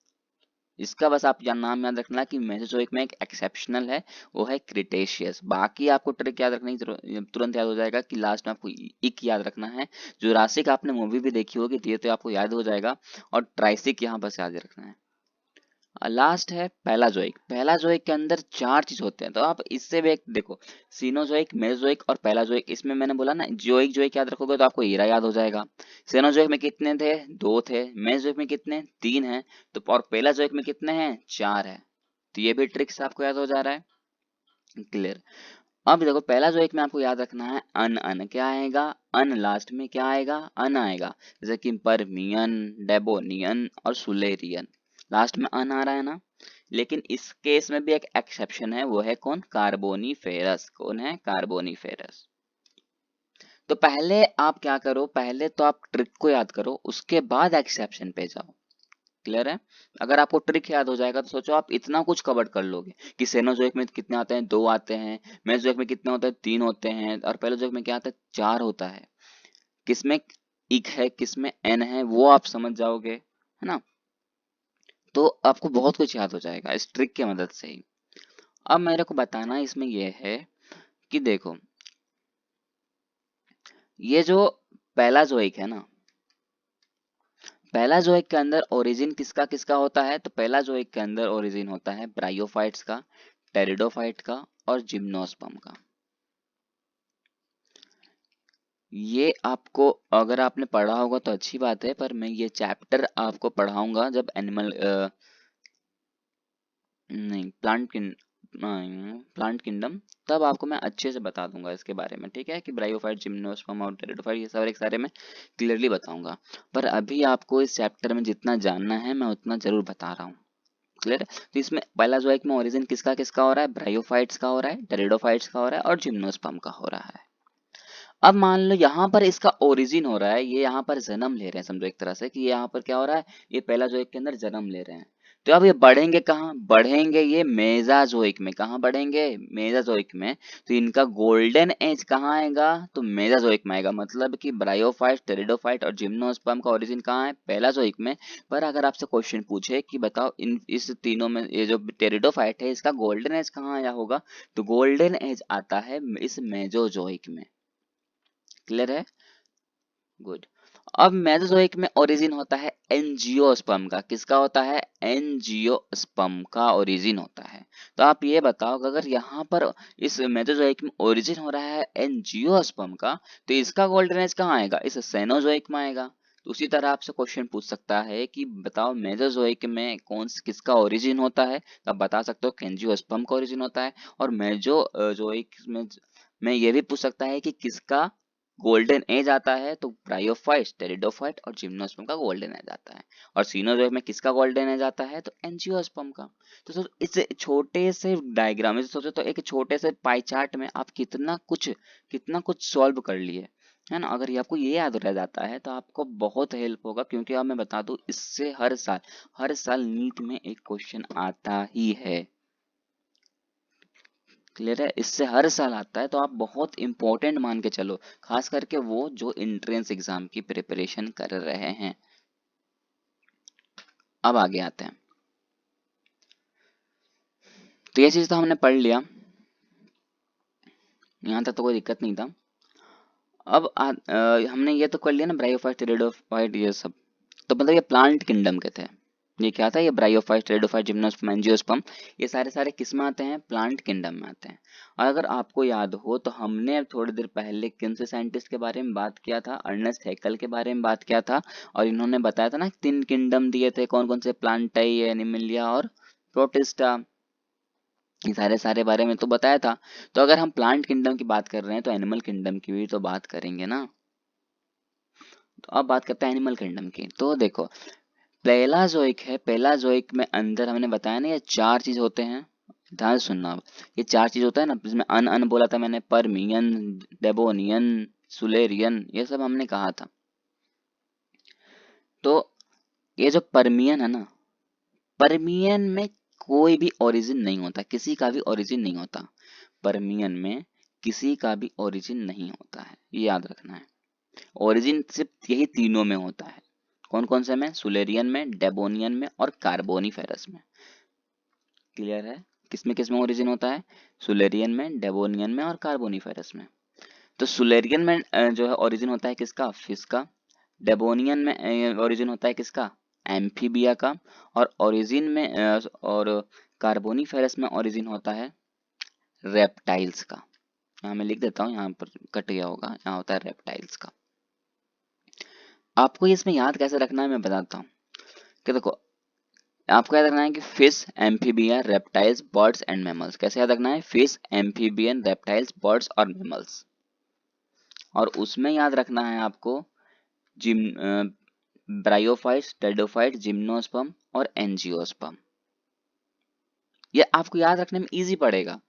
इसका बस आप नाम याद रखना कि मेसोजोइक में एक एक्सेप्शनल है, वो है क्रिटेशियस। बाकी आपको ट्रिक याद रखने की तुरंत याद हो जाएगा कि लास्ट में आपको इक याद रखना है। जुरासिक आपने मूवी भी देखी होगी तो ये तो आपको याद हो जाएगा, और ट्राइसिक यहाँ बस याद रखना है। लास्ट है पैलाजोइक। पैलाजोइक के अंदर चार चीज होते हैं, तो आप इससे भी एक देखो, सीनोजोइक, मेसोजोइक और पैलाजोइक। इसमें मैंने बोला ना जोइक जोइक याद रखोगे तो आपको हीरा याद हो जाएगा। सीनोजोइक में कितने थे? दो थे। मेसोजोइक में कितने? तीन है। तो और पैलाजोइक में कितने हैं? चार है। तो ये भी ट्रिक्स आपको याद हो जा रहा है, क्लियर। अब देखो पैलाजोइक में आपको याद रखना है अन, अन क्या आएगा? अन लास्ट में क्या आएगा? अन आएगा। जैसे कि परमियन, डेबोनियन और सुलेरियन, लास्ट में अन आ रहा है ना। लेकिन इस केस में भी एक एक्सेप्शन है, वो है कौन? कार्बोनीफेरस। कौन है? कार्बोनीफेरस। तो पहले आप क्या करो, पहले तो आप ट्रिक को याद करो, उसके बाद एक्सेप्शन पे जाओ, क्लियर है। अगर आपको ट्रिक याद हो जाएगा तो सोचो आप इतना कुछ कवर कर लोगे कि सेनोजोइक में कितने आते हैं? दो आते हैं। मेसोजोइक में कितने होते हैं? तीन होते हैं। और पैलोजोइक में क्या आता है? चार होता है। किसमें इक है, किसमें एन है, वो आप समझ जाओगे, है ना। तो आपको बहुत कुछ याद हो जाएगा इस ट्रिक की मदद से ही। अब मेरे को बताना इसमें यह है कि देखो, ये जो पैलाजोइक है ना, पैलाजोइक के अंदर ओरिजिन किसका किसका होता है? तो पैलाजोइक के अंदर ओरिजिन होता है ब्रायोफाइट्स का, टेरिडोफाइट का और जिम्नोस्पर्म का। ये आपको अगर आपने पढ़ा होगा तो अच्छी बात है, पर मैं ये चैप्टर आपको पढ़ाऊंगा जब एनिमल नहीं प्लांट किंगडम, तब आपको मैं अच्छे से बता दूंगा इसके बारे में, ठीक है, कि ब्रायोफाइट, जिम्नोस्पर्म और टेरिडोफाइट ये सारे सारे में क्लियरली बताऊंगा। पर अभी आपको इस चैप्टर में जितना जानना है मैं उतना जरूर बता रहा हूँ, क्लियर है। तो इसमें पैलाजोइक में ओरिजिन किसका किसका हो रहा है? ब्रायोफाइट्स का हो रहा है, टेरिडोफाइट्स का हो रहा है और जिम्नोस्पर्म का हो रहा है। अब मान लो यहाँ पर इसका ओरिजिन हो रहा है, ये यहाँ पर जन्म ले रहे हैं, समझो एक तरह से कि ये यहाँ पर क्या हो रहा है, ये पैलाजोइक के अंदर जन्म ले रहे हैं। तो अब ये बढ़ेंगे कहाँ? बढ़ेंगे ये मेजाजोइक में। कहाँ बढ़ेंगे? मेजाजोइक में। तो इनका गोल्डन एज कहाँ आएगा? तो मेजाजोइक में आएगा। मतलब कि ब्रायोफाइट, टेरिडोफाइट और जिम्नोस्पर्म का ओरिजिन कहाँ है? पैलाजोइक में। पर अगर आपसे क्वेश्चन पूछे कि बताओ इन इस तीनों में ये जो टेरिडोफाइट है इसका गोल्डन एज कहाँ आया होगा, तो गोल्डन एज आता है इस मेजोजोइक में, क्लियर है, गुड। अब मेसोजोइक में ओरिजिन होता है एंजियोस्पर्म का। किसका होता है? एंजियोस्पर्म का ओरिजिन होता है। तो आप ये बताओ कि अगर यहाँ पर इस मेसोजोइक में ओरिजिन हो रहा है एंजियोस्पर्म का, तो इसका गोल्डन एज कहाँ आएगा? इस सेनोजोइक में आएगा। तो उसी तरह आपसे क्वेश्चन पूछ सकता है कि बताओ मेसोजोइक में किसका ओरिजिन होता है, तो आप बता सकते हो कि एंजियोस्पर्म का ओरिजिन होता है। और मेसोजोइक में ये भी पूछ सकता है कि किसका गोल्डन एज आता है, तो ब्रायोफाइट्स, टेरिडोफाइट और जिम्नोस्पर्म का गोल्डन एज आता है। और सीनोजोइक में किसका गोल्डन एज आता है? तो एंजियोस्पर्म का। तो सोचो इस छोटे से डायग्राम में सोचो तो एक छोटे से पाई चार्ट में आप कितना कुछ सॉल्व कर लिए, है ना। अगर ये आपको ये याद रह जाता है तो आपको बहुत हेल्प होगा, क्योंकि अब मैं बता दूं इससे हर साल नीट में एक क्वेश्चन आता ही है, क्लियर है। इससे हर साल आता है, तो आप बहुत इंपॉर्टेंट मान के चलो, खास करके वो जो एंट्रेंस एग्जाम की प्रिपरेशन कर रहे हैं। अब आगे आते हैं। तो ये चीज तो हमने पढ़ लिया, यहाँ तक तो कोई दिक्कत नहीं था। अब हमने ये तो कर लिया ना ब्रायोफाइट, टेरिडोफाइट ये सब। तो मतलब ये प्लांट किंगडम के थे। ये क्या था? ये ब्रायोफाइट, टेरिडोफाइट, जिम्नोस्पर्म, एंजियोस्पर्म, ये सारे सारे किस में आते हैं? प्लांट किंगडम में आते हैं। और अगर आपको याद हो तो हमने थोड़ी देर पहले किन से साइंटिस्ट के बारे में बात किया था? अर्नेस्ट हैकेल के बारे में बात किया था। और इन्होंने बताया था ना 3 किंगडम दिए थे, कौन कौन से? प्लांटाई, एनिमलिया और प्रोटिस्टा। ये सारे सारे बारे में तो बताया था। तो अगर हम प्लांट किंगडम की बात कर रहे हैं तो एनिमल किंगडम की भी तो बात करेंगे ना। तो अब बात करते हैं एनिमल किंगडम की। तो देखो पेलाजोइक है, पेलाजोइक में अंदर हमने बताया ना ये चार चीज होते हैं, ध्यान से सुनना। अब ये चार चीज होता है ना, जिसमें अन अन बोला था मैंने, परमियन, डेबोनियन, सुलेरियन, ये सब हमने कहा था। तो ये जो परमियन है ना, परमियन में कोई भी ओरिजिन नहीं होता, किसी का भी ओरिजिन नहीं होता। परमियन में किसी का भी ओरिजिन नहीं होता है, ये याद रखना है। ओरिजिन सिर्फ यही तीनों में होता है। कौन कौन से में? सुलेरियन में, डेबोनियन में और कार्बोनीफेरस में। क्लियर है? किसमें ओरिजिन होता है? सुलेरियन में, डेवोनियन में और कार्बोनिफेरस में। तो सुलेरियन में जो है ओरिजिन होता है किसका? फिश का। डेवोनियन में ओरिजिन होता है किसका? एम्फीबिया का। और ओरिजिन में और कार्बोनिफेरस में ओरिजिन होता है रेप्टाइल्स का। यहाँ मैं लिख देता हूँ, यहाँ पर कट गया होगा, यहाँ होता है रेप्टाइल्स का। आपको इसमें याद कैसे रखना है मैं बताता हूँ कि देखो, आपको याद रखना है कि fish, amphibia, reptiles, birds and mammals. कैसे याद रखना है? फिश, एम्फीबियन, रेप्टाइल्स, बर्ड्स और मैमल्स। और उसमें याद रखना है आपको जिम ब्रायोफाइट्स, टेरिडोफाइट, जिम्नोस्पर्म और एंजियोस्पर्म। ये आपको याद रखने में इजी पड़ेगा।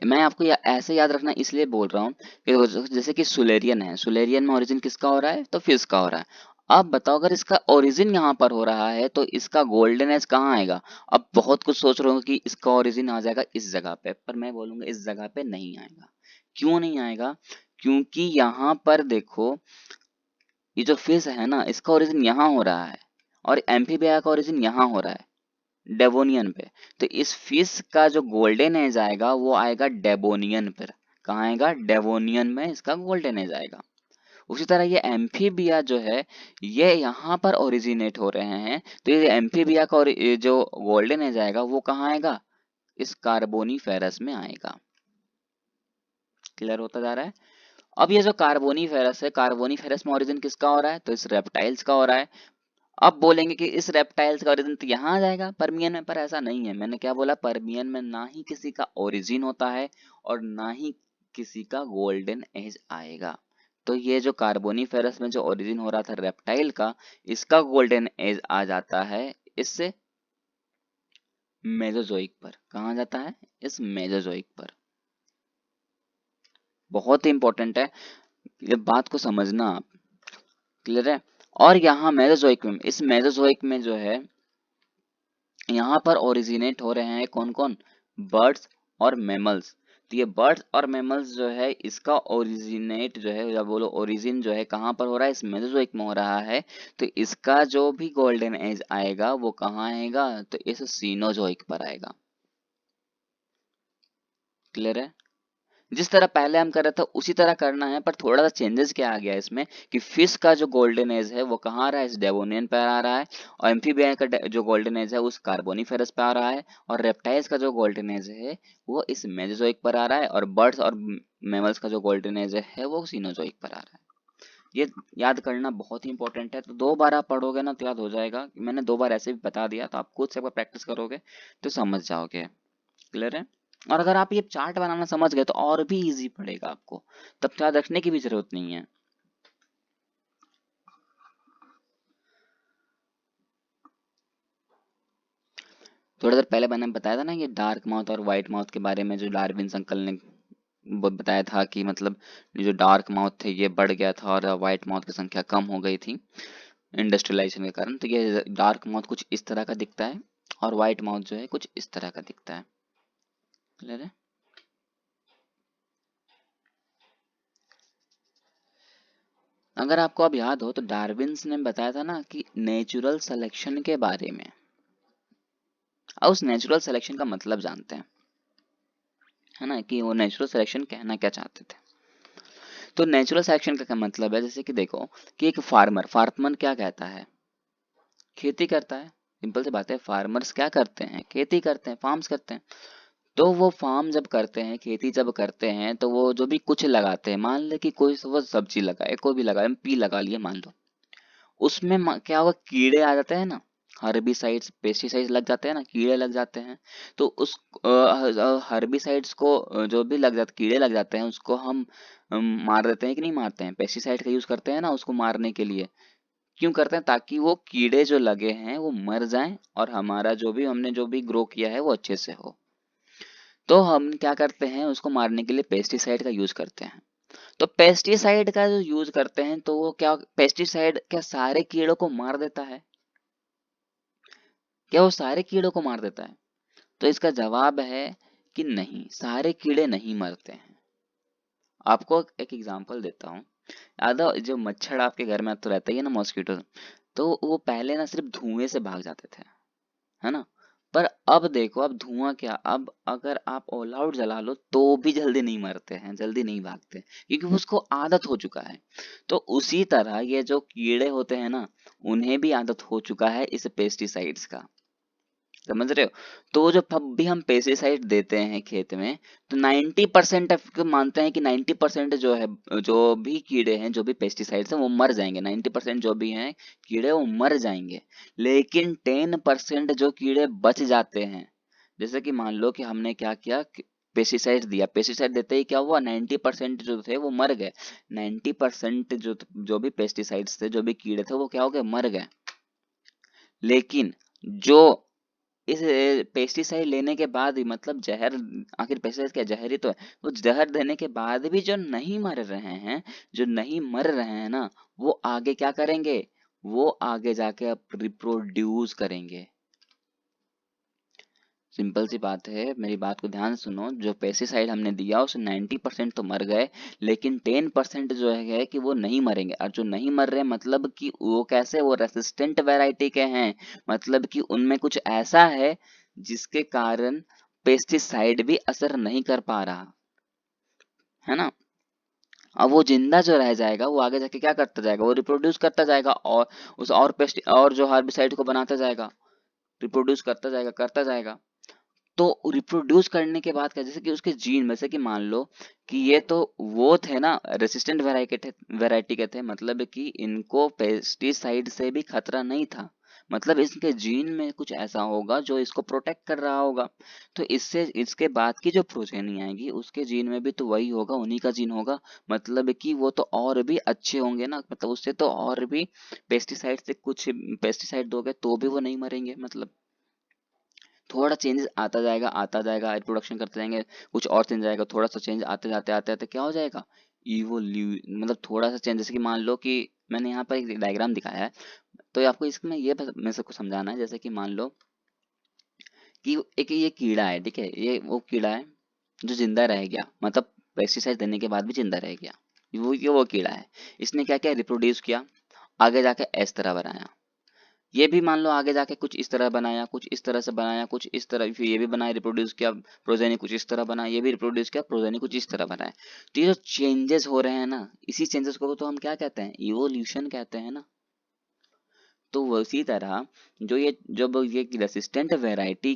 मैं आपको ऐसे याद रखना इसलिए बोल रहा हूँ कि जैसे कि सुलेरियन है, सुलेरियन में ओरिजिन किसका हो रहा है? तो फिश का हो रहा है। अब बताओ, अगर इसका ओरिजिन यहाँ पर हो रहा है तो इसका गोल्डन एज कहाँ आएगा? अब बहुत कुछ सोच रहे हो कि इसका ओरिजिन आ जाएगा इस जगह पे, पर मैं बोलूंगा इस जगह पे नहीं आएगा। क्यों नहीं आएगा? क्योंकि यहाँ पर देखो, ये जो फिश है ना, इसका ओरिजिन यहाँ हो रहा है और एम्फीबिया का ओरिजिन यहाँ हो रहा है डेवोनियन पे। तो इस फिश का जो गोल्डन एज आएगा वो आएगा डेवोनियन पर। कहाँ आएगा? डेवोनियन में इसका गोल्डन एज आएगा। उसी तरह ये एम्फीबिया जो है, ये यहाँ पर ओरिजिनेट हो रहे हैं, तो ये एम्फीबिया का और ये जो गोल्डन एज आएगा वो कहाँ आएगा? इस कार्बोनीफेरस में आएगा। क्लियर होता जा रहा है? अब ये जो कार्बोनीफेरस है, कार्बोनीफेरस में ओरिजिन किसका हो रहा है? तो इस रेप्टाइल्स का हो रहा है। अब बोलेंगे कि इस रेप्टाइल्स का ओरिजिन तो यहाँ आ जाएगा पर्मियन में, पर ऐसा नहीं है। मैंने क्या बोला? पर्मियन में ना ही किसी का ओरिजिन होता है और ना ही किसी का गोल्डन एज आएगा। तो ये जो कार्बोनीफेरस में जो ओरिजिन हो रहा था रेप्टाइल का, इसका गोल्डन एज आ जाता है इससे मेसोजोइक पर। कहाँ जाता है? इस मेसोजोइक पर। बहुत ही इंपॉर्टेंट है, ये बात को समझना आप। क्लियर है? और यहाँ मेसोजोइक में, इस मेसोजोइक में जो है, यहाँ पर ओरिजिनेट हो रहे हैं कौन कौन? बर्ड्स और मैमल्स। तो ये बर्ड्स और मैमल्स जो है, इसका ओरिजिनेट जो है, या बोलो ओरिजिन जो है, कहाँ पर हो रहा है? इस मेसोजोइक में हो रहा है। तो इसका जो भी गोल्डन एज आएगा वो कहाँ आएगा? तो इस सीनोजोइक पर आएगा। क्लियर है? जिस तरह पहले हम कर रहे थे उसी तरह करना है, पर थोड़ा सा चेंजेस क्या आ गया इसमें कि फिश का जो गोल्डन एज है वो कहाँ आ रहा है? इस डेवोनियन पे आ रहा है। और एम्फीबियन का जो गोल्डन एज है उस कार्बोनिफेरस पे आ रहा है। और रेप्टाइल्स का जो गोल्डन एज है वो इस मेसोजोइक पर आ रहा है। और बर्ड्स और मैमल्स का जो गोल्डन एज है वो सीनोजोइक पर आ रहा है। ये याद करना बहुत ही इंपॉर्टेंट है। तो 2 बार आप पढ़ोगे ना तो याद हो जाएगा। मैंने 2 बार ऐसे भी बता दिया, तो आप खुद से अगर प्रैक्टिस करोगे तो समझ जाओगे। क्लियर है? और अगर आप ये चार्ट बनाना समझ गए तो और भी इजी पड़ेगा आपको, तब तो याद रखने की भी जरूरत नहीं है। थोड़ा देर पहले मैंने बताया था ना ये डार्क माउथ और व्हाइट माउथ के बारे में, जो डार्विन अंकल ने बताया था कि मतलब ये जो डार्क माउथ थे ये बढ़ गया था और व्हाइट माउथ की संख्या कम हो गई थी इंडस्ट्रियलाइजेशन के कारण। तो ये डार्क माउथ कुछ इस तरह का दिखता है और व्हाइट माउथ जो है कुछ इस तरह का दिखता है। क्लियर है? अगर आपको अब याद हो तो डार्विन्स ने बताया था ना कि नेचुरल सिलेक्शन के बारे में। अब उस नेचुरल सिलेक्शन का मतलब जानते हैं, है ना, कि वो नेचुरल सिलेक्शन कहना क्या चाहते थे। तो नेचुरल सिलेक्शन का क्या मतलब है? जैसे कि देखो कि एक फार्मर फार्मर क्या कहता है? खेती करता है। सिंपल सी बात है, फार्मर्स क्या करते हैं? खेती करते हैं, फार्म्स करते हैं। तो वो फार्म जब करते हैं, खेती जब करते हैं, तो वो जो भी कुछ लगाते हैं, मान ले कि कोई वो सब्जी लगाए, कोई भी लगाए, पी लगा लिए मान लो, उसमें क्या होगा? कीड़े आ जाते हैं ना, हर्बिसाइड्स पेस्टिसाइड्स लग जाते हैं ना, कीड़े लग जाते हैं। तो उस हर्बिसाइड्स को जो भी लग जाते, कीड़े लग जाते हैं, उसको हम मार देते हैं कि नहीं मारते हैं? पेस्टिसाइड का यूज करते हैं ना उसको मारने के लिए। क्यों करते हैं? ताकि वो कीड़े जो लगे हैं वो मर जाएं और हमारा जो भी हमने जो भी ग्रो किया है वो अच्छे से हो। तो हम क्या करते हैं? उसको मारने के लिए पेस्टिसाइड का यूज करते हैं। तो पेस्टिसाइड का जो यूज करते हैं, तो वो क्या, पेस्टिसाइड क्या सारे कीड़ों को मार देता है? क्या वो सारे कीड़ों को मार देता है? तो इसका जवाब है कि नहीं, सारे कीड़े नहीं मरते हैं। आपको एक एग्जांपल देता हूँ। याद है जो मच्छर आपके घर में तो रहता ही है ना, मॉस्किटो, तो वो पहले ना सिर्फ धुएं से भाग जाते थे, है ना, पर अब देखो, अब धुआं क्या, अब अगर आप ऑल आउट जला लो तो भी जल्दी नहीं मरते हैं, जल्दी नहीं भागते, क्योंकि उसको आदत हो चुका है। तो उसी तरह ये जो कीड़े होते हैं ना, उन्हें भी आदत हो चुका है इस पेस्टिसाइड्स का, समझ रहे हो। तो जो अब भी हम पेस्टिसाइड देते हैं खेत में, तो 90% मानते हैं कि 90% जो है, जो भी कीड़े हैं, जो भी पेस्टिसाइड्स हैं वो मर जाएंगे, 90% जो भी हैं कीड़े वो मर जाएंगे। लेकिन 10% जो कीड़े बच जाते हैं, जैसे कि मान लो कि हमने क्या किया, पेस्टिसाइड दिया, पेस्टिसाइड देते ही क्या हुआ, 90% जो थे वो मर गए। 90% जो भी पेस्टिसाइड्स थे, जो भी कीड़े थे, वो क्या हो गए, मर गए। लेकिन जो इस पेस्टिसाइड लेने के बाद भी, मतलब जहर, आखिर पेस्टिसाइड क्या, जहर ही तो है, वो जहर देने के बाद भी जो नहीं मर रहे हैं, जो नहीं मर रहे हैं ना, वो आगे क्या करेंगे, वो आगे जाके अब रिप्रोड्यूस करेंगे। सिंपल सी बात है, मेरी बात को ध्यान से सुनो, जो पेस्टिसाइड हमने दिया उससे 90% तो मर गए, लेकिन 10% जो है कि वो नहीं मरेंगे। और जो नहीं मर रहे, मतलब कि वो कैसे, वो रेसिस्टेंट वैरायटी के हैं, मतलब कि उनमें कुछ ऐसा है जिसके कारण पेस्टिसाइड भी असर नहीं कर पा रहा है ना। अब वो जिंदा जो रह जाएगा, वो आगे जाके क्या करता जाएगा, वो रिप्रोड्यूस करता जाएगा, और उस और पेस्ट और जो हार्बिसाइड को बनाता जाएगा, रिप्रोड्यूस करता जाएगा। तो रिप्रोड्यूस करने के बाद क्या, जैसे कि उसके जीन में से, कि मान लो कि ये तो वो थे ना, रेसिस्टेंट वैरायटी के थे, मतलब कि इनको पेस्टिसाइड से भी खतरा नहीं था, मतलब इसके जीन में कुछ ऐसा होगा जो इसको प्रोटेक्ट कर रहा होगा। तो इससे इसके बाद की जो प्रोजेनी आएगी, उसके जीन में भी तो वही होगा, उन्हीं का जीन होगा, मतलब कि वो तो और भी अच्छे होंगे ना, मतलब उससे तो और भी पेस्टिसाइड से, कुछ पेस्टिसाइड दोगे तो भी वो नहीं मरेंगे। मतलब थोड़ा चेंजेस आता जाएगा, रिप्रोडक्शन करते जाएंगे, कुछ और चेंज आएगा, थोड़ा सा चेंज आते जाते आते आते क्या हो जाएगा, इवोल्यू, मतलब थोड़ा सा चेंज। जैसे कि मान लो कि मैंने यहाँ पर एक डायग्राम दिखाया है, तो आपको इसमें ये मैं सबको समझाना है। जैसे कि मान लो कि एक ये कीड़ा है, ठीक है, ये वो कीड़ा है जो जिंदा रह गया, मतलब पेस्टिसाइड देने के बाद भी जिंदा रह गया। वो कीड़ा है, इसने क्या किया, रिप्रोड्यूस किया, आगे जाके इस तरह बनाया। ये भी मान लो आगे जाके कुछ इस तरह बनाया, कुछ इस तरह से बनाया, कुछ इस तरह, फिर ये भी बनाया, रिप्रोड्यूस किया, प्रोजेनी कुछ इस तरह बनाया, ये भी रिप्रोड्यूस किया, प्रोजेनी कुछ इस तरह बनाया। तो ये जो चेंजेस हो रहे हैं ना, इसी चेंजेस को तो हम क्या कहते हैं, इवोल्यूशन कहते हैं ना। तो उसी तरह जो ये जब ये रेसिस्टेंट वैरायटी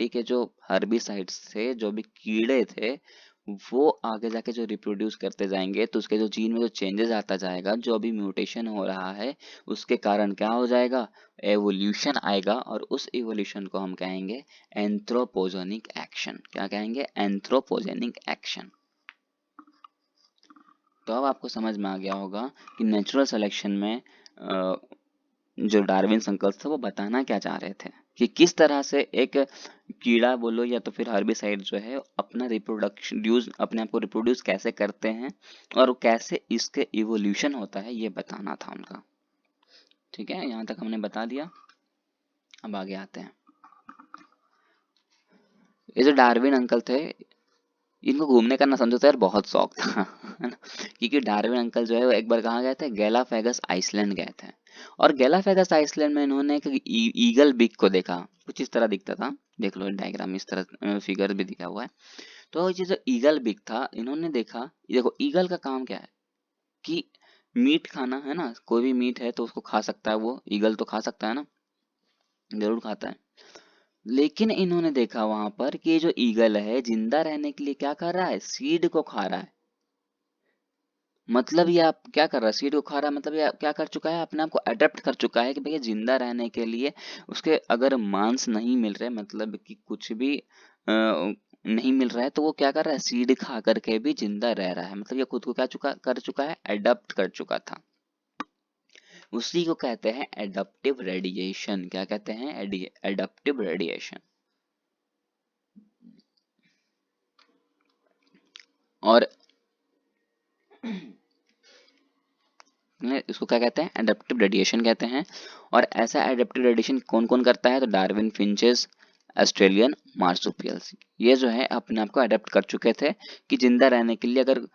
के जो हर्बिसाइड्स थे, जो भी कीड़े थे, वो आगे जाके जो रिप्रोड्यूस करते जाएंगे, तो उसके जो जीन में जो चेंजेस आता जाएगा, जो अभी म्यूटेशन हो रहा है, उसके कारण क्या हो जाएगा, एवोल्यूशन आएगा, और उस एवोल्यूशन को हम कहेंगे एंथ्रोपोजेनिक एक्शन। क्या कहेंगे, एंथ्रोपोजेनिक एक्शन। तो अब आपको समझ में आ गया होगा कि नेचुरल सिलेक्शन में जो डार्विन अंकल थे वो बताना क्या चाह रहे थे, कि किस तरह से एक कीड़ा बोलो या तो फिर हर्बिसाइड जो है अपना अपने आप को रिप्रोड्यूस कैसे करते हैं, और कैसे इसके इवोल्यूशन होता है, ये बताना था उनका। ठीक है, यहाँ तक हमने बता दिया। अब आगे आते हैं। ये जो डार्विन अंकल थे, इनको घूमने का ना समझो तो यार बहुत शौक था है ना, क्योंकि डार्विन अंकल जो है वो एक बार कहाँ गए थे, गैलाफेगस आइसलैंड गए थे। और गैलाफेगस आइसलैंड में इन्होंने एक ईगल बिग को देखा, कुछ इस तरह दिखता था, देख लो डायग्राम, इस तरह फिगर भी दिखा हुआ है। तो ये जो ईगल बिग था, इन्होंने देखा, ये देखो ईगल का काम क्या है, कि मीट खाना है ना, कोई भी मीट है तो उसको खा सकता है, वो ईगल तो खा सकता है ना, जरूर खाता है। लेकिन इन्होंने देखा वहां पर कि ये जो ईगल है, जिंदा रहने के लिए क्या कर रहा है, सीड को खा रहा है। मतलब ये आप क्या कर रहा है, सीड को खा रहा है, मतलब ये क्या कर चुका है, अपने आप को अडेप्ट कर चुका है कि भैया जिंदा रहने के लिए उसके अगर मांस नहीं मिल रहे, मतलब कि कुछ भी नहीं मिल रहा है, तो वो क्या कर रहा है, सीड खा करके भी जिंदा रह रहा है। मतलब ये खुद को क्या कर चुका है, अडेप्ट कर चुका था। उसी को कहते हैं एडप्टिव रेडिएशन। क्या कहते हैं, एडप्टिव रेडिएशन। और इसको क्या कहते हैं, एडेप्टिव रेडिएशन कहते हैं। और ऐसा एडेप्टिव रेडिएशन कौन कौन करता है, तो डार्विन फिंचेस, ऑस्ट्रेलियन मार्सुपियल्स, ये जो है अपने आप को अडेप्ट कर चुके थे कि जिंदा रहने के लिए अगर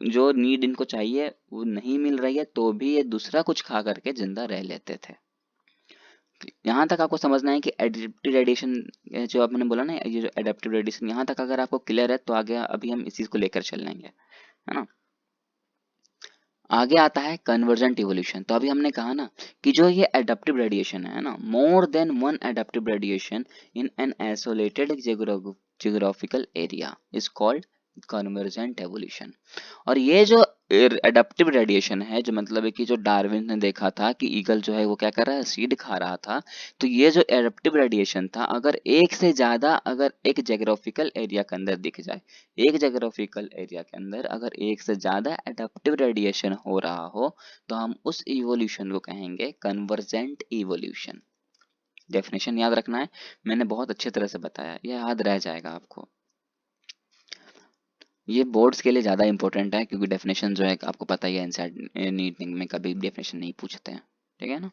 जो नीड इनको चाहिए वो नहीं मिल रही है, तो भी ये दूसरा कुछ खा करके जिंदा रह लेते थे। यहाँ तक आपको समझना है कि एडेप्टिव रेडिएशन जो आपने बोला ना, ये जो एडेप्टिव रेडिएशन, यहाँ तक अगर आपको क्लियर है तो आगे अभी हम इस चीज को लेकर चल लेंगे, है ना। आगे आता है कन्वर्जेंट इवोल्यूशन। तो अभी हमने कहा ना कि जो ये एडेप्टिव रेडिएशन है ना, more than one adaptive radiation in an isolated geographical area is called convergent evolution. और ये जो एडेप्टिव रेडिएशन है, जो मतलब है कि जो डार्विन ने देखा था कि ईगल जो है वो क्या कर रहा है, सीड खा रहा था, तो ये जो एडेप्टिव रेडिएशन था, अगर एक से ज्यादा अगर एक जोग्राफिकल एरिया के अंदर दिख जाए, एक जोग्राफिकल एरिया के अंदर अगर एक से ज्यादा एडेप्टिव रेडिएशन हो रहा हो, तो हम उस इवोल्यूशन को कहेंगे कन्वर्जेंट इवोल्यूशन। डेफिनेशन याद रखना है, मैंने बहुत अच्छे तरह से बताया, यह याद रह जाएगा आपको। ये बोर्ड्स के लिए ज़्यादा इंपॉर्टेंट है क्योंकि डेफिनेशन जो है आपको पता ही है, एनसीईआरटी नीट में कभी डेफिनेशन नहीं पूछते हैं, ठीक है ना,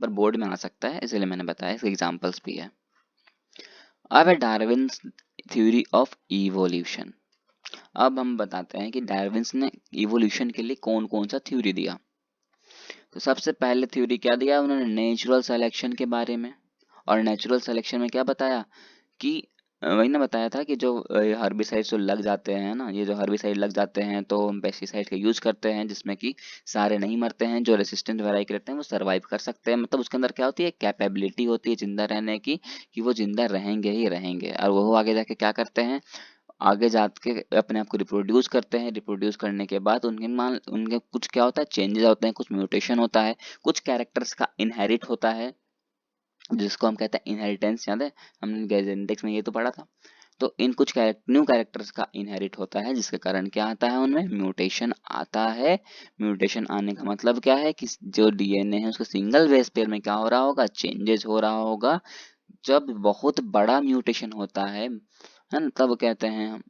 पर बोर्ड में आ सकता है, इसलिए मैंने बताया, इसके एग्जांपल्स भी है। अब है डार्विन्स थ्योरी ऑफ इवोल्यूशन। अब हम बताते हैं कि डार्विन्स ने इवोल्यूशन के लिए कौन कौन सा थ्योरी दिया। तो सबसे पहले थ्योरी क्या दिया उन्होंने, नेचुरल सिलेक्शन के बारे में। और नेचुरल सिलेक्शन में क्या बताया कि वही ना बताया था कि जो हर्बिसाइड जो लग जाते हैं ना, ये जो हर्बिसाइड लग जाते हैं तो हम पेस्टिसाइड का यूज करते हैं, जिसमें कि सारे नहीं मरते हैं, जो रेसिस्टेंट वैरायटी रहते हैं वो सरवाइव कर सकते हैं। मतलब उसके अंदर क्या होती है, कैपेबिलिटी होती है जिंदा रहने की, कि वो जिंदा रहेंगे ही रहेंगे, और वो आगे जाके क्या करते हैं, आगे जाके अपने आप को रिप्रोड्यूस करते हैं। रिप्रोड्यूस करने के बाद उनके कुछ क्या होता है, चेंजेस होते हैं, कुछ म्यूटेशन होता है, कुछ कैरेक्टर्स का इनहेरिट होता है, जिसको हम कहते हैं इनहेरिटेंस। याद है, हमने जेनेटिक्स में ये तो पढ़ा था। तो इन कुछ न्यू कैरेक्टर्स का इनहेरिट होता है, जिसके कारण क्या आता है, उनमें म्यूटेशन आता है। म्यूटेशन आने का मतलब क्या है कि जो डीएनए है उसका सिंगल बेस पेयर में क्या हो रहा होगा, चेंजेस हो रहा होगा। जब बहुत बड़ा म्यूटेशन होता है ना, तब कहते हैं हम,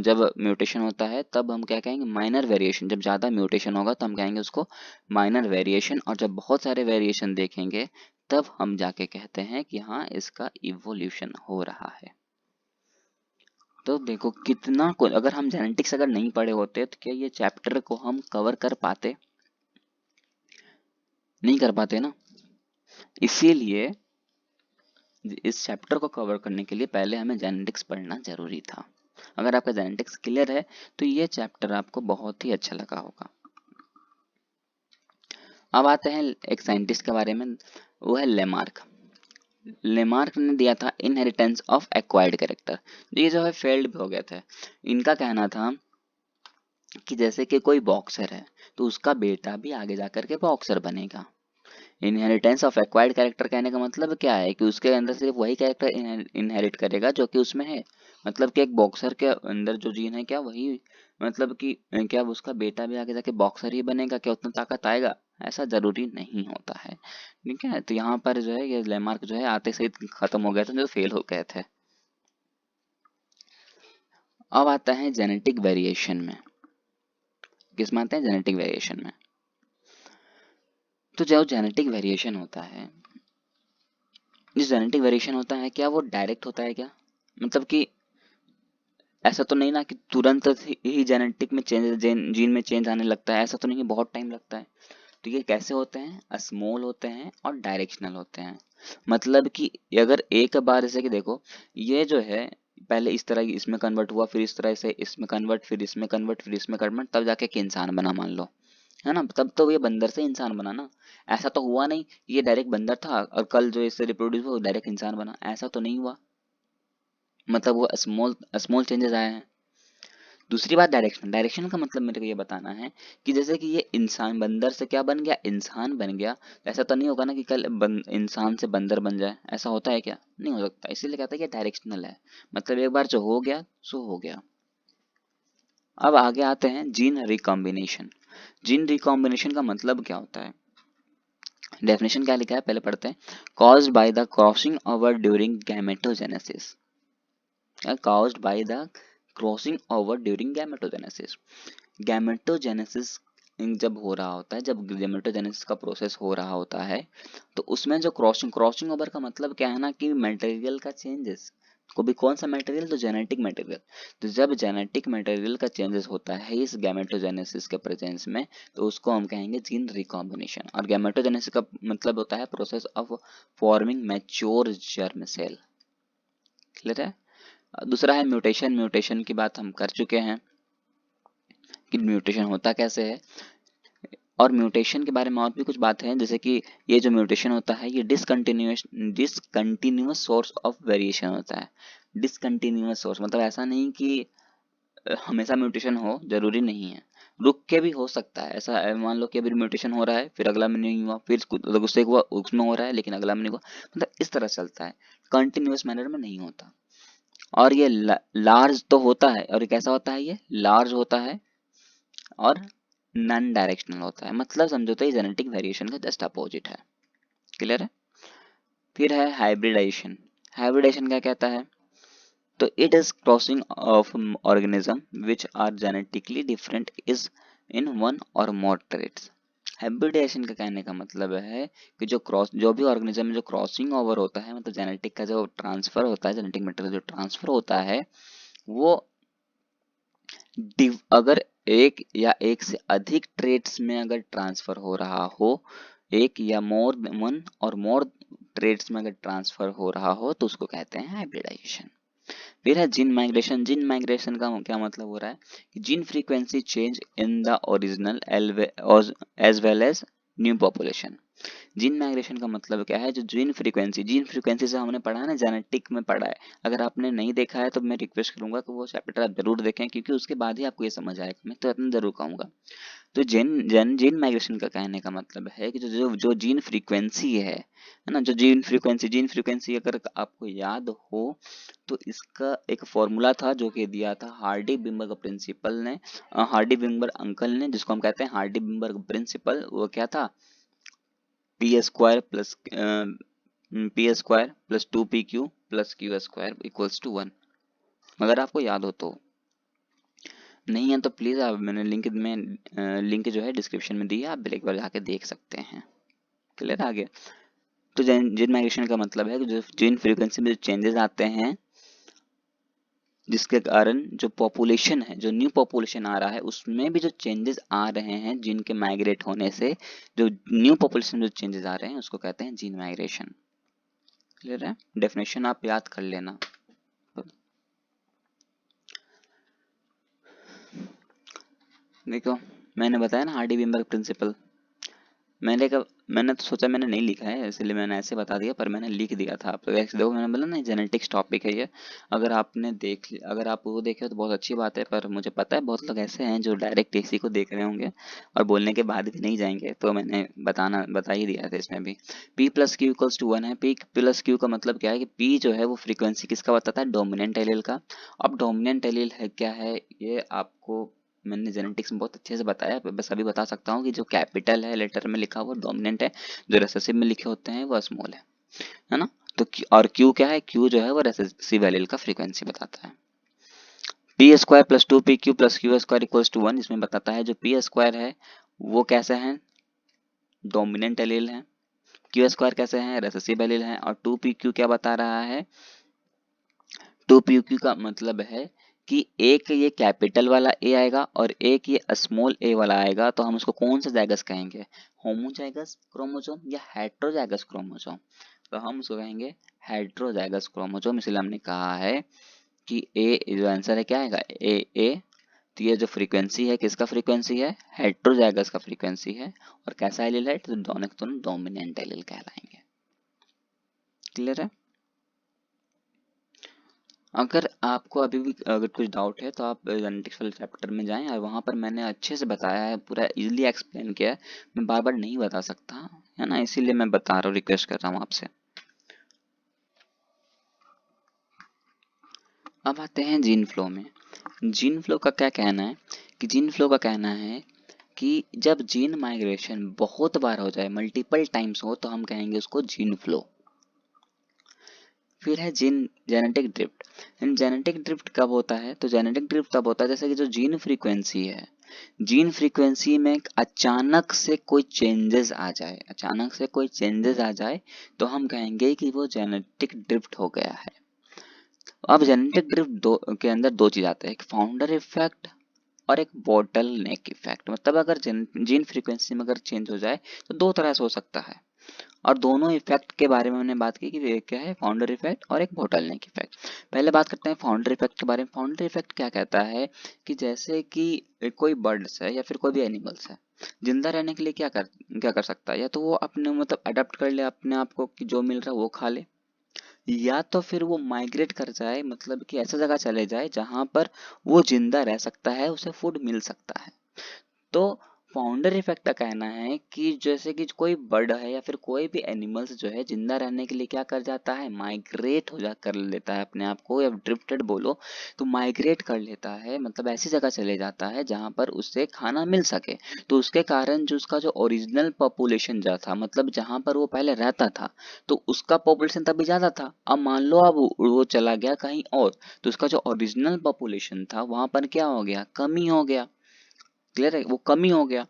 जब म्यूटेशन होता है तब हम क्या कहेंगे, माइनर वेरिएशन। जब ज़्यादा म्यूटेशन होगा तो हम कहेंगे उसको माइनर वेरिएशन, और जब बहुत सारे वेरिएशन देखेंगे तब हम जाके कहते हैं कि हाँ इसका इवोल्यूशन हो रहा है। तो देखो कितना को, अगर हम जेनेटिक्स अगर नहीं पढ़े होते तो क्या ये चैप्टर को हम कवर कर पाते, नहीं कर पाते ना। इसीलिए इस चैप्टर को कवर करने के लिए पहले हमें जेनेटिक्स पढ़ना जरूरी था। अगर आपका जेनेटिक्स क्लियर है तो ये चैप्टर आपको बहुत ही अच्छा लगा होगा। अब आते हैं एक साइंटिस्ट के बारे में, वो है लेमार्क। लेमार्क ने दिया था इनहेरिटेंस ऑफ एक्वायर्ड कैरेक्टर। ये जो है फेल्ड भी हो गया था। इनका कहना था कि जैसे कि कोई बॉक्सर है तो उसका बेटा भी आगे जाकर के बॉक्सर बनेगा। इनहेरिटेंस ऑफ एक्वायर्ड कैरेक्टर कहने का मतलब क्या है कि उसके अंदर सिर्फ वही कैरेक्टर इनहेरिट करेगा जो कि उसमें है। मतलब कि एक बॉक्सर के अंदर जो जीन है क्या वही, मतलब कि क्या उसका बेटा भी आगे जाके बॉक्सर ही बनेगा, क्या उतना ताकत आएगा, ऐसा जरूरी नहीं होता है, ठीक है। तो यहाँ पर जो है ये लेमार्क जो है आते से खत्म हो गया था, जो फेल हो गए थे। अब आता है जेनेटिक वेरिएशन में, किस में आते हैं, जेनेटिक वेरिएशन में। तो जो जेनेटिक वेरिएशन होता है, जो जेनेटिक वेरिएशन होता है क्या वो डायरेक्ट होता है क्या, मतलब कि ऐसा तो नहीं ना कि तुरंत ही जेनेटिक में चेंज, जीन में चेंज आने लगता है, ऐसा तो नहीं है, बहुत टाइम लगता है। तो ये कैसे होते हैं, स्मॉल होते हैं और डायरेक्शनल होते हैं। मतलब कि अगर एक बार जैसे कि देखो, ये जो है पहले इस तरह इसमें कन्वर्ट हुआ, फिर इस तरह से इसमें कन्वर्ट, फिर इसमें कन्वर्ट, फिर इसमें कन्वर्ट, तब जाके एक इंसान बना मान लो, है ना। तब तो ये बंदर से इंसान बना ना। ऐसा तो हुआ नहीं ये डायरेक्ट बंदर था और कल जो इससे रिप्रोड्यूस हुआ डायरेक्ट इंसान बना, ऐसा तो नहीं हुआ। मतलब वो स्मॉल स्मॉल चेंजेस आए हैं। दूसरी बात डायरेक्शन, डायरेक्शन का मतलब मेरे को ये बताना है कि जैसे कि ये इंसान बंदर से क्या बन गया, इंसान बन गया। ऐसा तो नहीं होगा ना कि कल इंसान से बंदर बन जाए, ऐसा होता है क्या, नहीं हो सकता। इसीलिए कहता है कि डायरेक्शनल है, मतलब एक बार जो हो गया सो हो गया। अब आगे आते हैं जीन रिकॉम्बिनेशन। जीन रिकॉम्बिनेशन का मतलब क्या होता है, डेफिनेशन क्या लिखा है पहले पढ़ते हैं। Caused by the crossing over during gametogenesis, caused by the crossing over during gametogenesis। Gametogenesis जब हो रहा होता है, जब गैमेटोजेनेसिस का प्रोसेस हो रहा होता है, तो उसमें जो क्रॉसिंग क्रॉसिंग ओवर का मतलब क्या है ना कि मटेरियल का चेंजेस, भी कौन सा मटेरियल, तो जेनेटिक मटेरियल। तो जब जेनेटिक मटेरियल का चेंजेस होता है इस गैमेटोजेनेसिस के प्रेजेंस में, तो उसको हम कहेंगे जीन रिकॉम्बिनेशन। और गैमेटोजेनेसिस का मतलब होता है process of forming mature germ cell. Clear है। दूसरा है म्यूटेशन। म्यूटेशन की बात हम कर चुके हैं कि म्यूटेशन होता कैसे है। और म्यूटेशन के बारे में और भी कुछ बात है, जैसे कि ये जो म्यूटेशन होता है ये डिसकंटिन्यूअस सोर्स ऑफ वेरिएशन होता है। डिसकंटिन्यूअस सोर्स मतलब ऐसा नहीं कि हमेशा म्यूटेशन हो, जरूरी नहीं है, रुक के भी हो सकता है। ऐसा मान लो कि अभी म्यूटेशन हो रहा है, फिर अगला में नहीं हुआ, फिर मतलब उससे हुआ, उसमें हो रहा है लेकिन अगला में नहीं हुआ, मतलब इस तरह चलता है, कंटिन्यूअस मैनर में नहीं होता। और ये लार्ज तो होता है, और ये कैसा होता है, ये लार्ज होता है और नॉन डायरेक्शनल होता है। मतलब समझो तो ये जेनेटिक वेरिएशन का जस्ट अपोजिट है। क्लियर है। फिर है हाइब्रिडाइजेशन। हाइब्रिडाइजेशन क्या कहता है, तो it is crossing of organism which are genetically different is in one or more traits. Hybridisation का कहने का मतलब है कि जो भी ऑर्गेनिज्म में जो क्रॉसिंग ओवर होता है, मतलब जेनेटिक का जो ट्रांसफर होता है, जेनेटिक मटेरियल जो ट्रांसफर होता है, वो अगर एक या एक से अधिक ट्रेट्स में अगर ट्रांसफर हो रहा हो, एक या more one or more traits में अगर ट्रांसफर हो रहा हो, तो उसको कहते हैं हाइब्रिडाइजेशन। फिर है जीन माइग्रेशन। जीन माइग्रेशन का क्या मतलब हो रहा है कि gene frequency change in the original as well as new population. Gene migration का मतलब क्या है, जो जीन फ्रीक्वेंसी से हमने पढ़ा है ना, जेनेटिक में पढ़ा है। अगर आपने नहीं देखा है तो मैं रिक्वेस्ट करूंगा कि वो चैप्टर आप जरूर देखें, क्योंकि उसके बाद ही आपको ये समझ आएगा। मैं तो इतना जरूर कहूंगा। तो जीन माइग्रेशन का कहने का मतलब है कि जो जीन फ्रीक्वेंसी है ना, जो जीन फ्रीक्वेंसी अगर आपको याद हो, तो इसका एक फॉर्मूला था जो कि दिया था हार्डी बिम्बर्ग प्रिंसिपल ने, हार्डी बिम्बर्ग अंकल ने, जिसको हम कहते हैं हार्डी बिम्बर्ग प्रिंसिपल। वो क्या था, p square plus 2pq plus q square equals to 1। अगर आपको याद हो तो, नहीं है तो प्लीज आप, मैंने लिंक जो है डिस्क्रिप्शन में दी है, आप एक बार जाके देख सकते हैं। क्लियर आगे। तो जीन माइग्रेशन का मतलब है कि जो जीन फ्रीक्वेंसी में जो चेंजेस आते हैं, जिसके कारण जो पॉपुलेशन है, जो न्यू पॉपुलेशन आ रहा है, उसमें भी जो चेंजेस आ रहे हैं जीन के माइग्रेट होने से, जो न्यू पॉपुलेशन में जो चेंजेस आ रहे हैं उसको कहते हैं जीन माइग्रेशन। क्लियर है। डेफिनेशन आप याद कर लेना। देखो, मैंने बताया ना हार्डी बिम्बर्ग प्रिंसिपल, मैंने तो सोचा, मैंने नहीं लिखा है इसलिए मैंने ऐसे बता दिया, पर मैंने लिख दिया था। आप देखो, मैंने बोला ना जेनेटिक्स टॉपिक है ये। अगर आप वो देखे तो बहुत अच्छी बात है, पर मुझे पता है बहुत लोग ऐसे हैं जो डायरेक्ट इसी को देख रहे होंगे और बोलने के बाद भी नहीं जाएंगे, तो मैंने बता ही दिया था इसमें भी। P plus q equals to 1 है। P प्लस क्यू का मतलब क्या है कि P जो है वो फ्रीक्वेंसी किसका बताता है, डोमिनेंट एलील का। अब डोमिनेंट एलील है क्या है, ये आपको मैंने जेनेटिक्स में बहुत अच्छे से बताया, बस अभी बता सकता हूँ कि जो कैपिटल है लेटर में लिखा हुआ डोमिनेंट है, जो रेसेसिव में लिखे होते हैं वो स्मॉल है ना। तो और क्यू क्या है, क्यू जो है वो रेसेसिव एलील का फ्रीक्वेंसी बताता है। P square plus 2pq plus q square equals to 1, इसमें बताता है जो पी स्क्वायर है वो कैसे है, डोमिनेंट एलील है। क्यू स्क्वायर कैसे है, रेसेसिव एलील है। और 2pq क्या बता रहा है, 2pq का मतलब है कि एक ये कैपिटल वाला ए आएगा और एक ये स्मॉल ए वाला आएगा, तो हम उसको कौन सा जाइगस कहेंगे, होमोजाइगस क्रोमोसोम या हेट्रोजाइगस क्रोमोसोम। तो हम उसको कहेंगे हेट्रोजाइगस क्रोमोसोम। इसलिए हमने कहा है कि ए जो आंसर है क्या आएगा, ए। तो ये जो फ्रीक्वेंसी है किसका फ्रीक्वेंसी है, हेट्रोजाइगस का फ्रीक्वेंसी है। और कैसा एलील है, तो दोनों के दोनों डोमिनेंट एलील कहलाएंगे। क्लियर है। अगर आपको अभी भी अगर कुछ डाउट है तो आप जेनेटिक्स वाले चैप्टर में जाएं, और वहाँ पर मैंने अच्छे से बताया है, पूरा इजीली एक्सप्लेन किया है। मैं बार बार नहीं बता सकता है ना, इसीलिए मैं बता रहा हूँ, रिक्वेस्ट कर रहा हूँ आपसे। अब आते हैं जीन फ्लो में। जीन फ्लो का क्या कहना है, कि जीन फ्लो का कहना है कि जब जीन माइग्रेशन बहुत बार हो जाए, मल्टीपल टाइम्स हो, तो हम कहेंगे उसको जीन फ्लो। फिर है जेनेटिक ड्रिफ्ट। जेनेटिक ड्रिफ्ट कब होता है, तो जेनेटिक ड्रिफ्ट तब होता है जैसे कि जो जीन फ्रीक्वेंसी है, जीन फ्रीक्वेंसी में अचानक से कोई चेंजेस आ जाए, अचानक से कोई चेंजेस आ जाए, तो हम कहेंगे कि वो जेनेटिक ड्रिफ्ट हो गया है। अब जेनेटिक ड्रिफ्ट दो के अंदर दो चीज आते हैं, एक फाउंडर इफेक्ट और एक बॉटल नेक इफेक्ट। मतलब अगर जीन फ्रीक्वेंसी में अगर चेंज हो जाए तो दो तरह से हो सकता है, और दोनों इफेक्ट के बारे में हमने बात की कि एक क्या है फाउंडर इफेक्ट और एक बॉटल नेक इफेक्ट। पहले बात करते हैं फाउंडर इफेक्ट के बारे में। फाउंडर इफेक्ट क्या कहता है कि जैसे कि कोई बर्ड्स है या फिर कोई भी एनिमल्स है, जिंदा रहने के लिए क्या कर सकता है, या तो वो अपने मतलब अडेप्ट कर ले अपने आप को कि जो मिल रहा है वो खा ले, या तो फिर वो माइग्रेट कर जाए, मतलब कि ऐसा जगह चले जाए जहां पर वो जिंदा रह सकता है, उसे फूड मिल सकता है। तो फाउंडर इफेक्ट का कहना है कि जैसे कि कोई बर्ड है या फिर कोई भी एनिमल्स जो है जिंदा रहने के लिए क्या कर जाता है, माइग्रेट हो जा कर लेता है अपने आप को, या ड्रिफ्टेड बोलो तो माइग्रेट कर लेता है, मतलब ऐसी जगह चले जाता है जहां पर उसे खाना मिल सके। तो उसके कारण जो उसका जो ओरिजिनल पॉपुलेशन जो था, मतलब जहां पर वो पहले रहता था, तो उसका पॉपुलेशन तभी ज्यादा था। अब मान लो अब वो चला गया कहीं और, तो उसका जो ओरिजिनल पॉपुलेशन था वहां पर क्या हो गया, कमी हो गया। क्लियर है, वो कमी हो गया।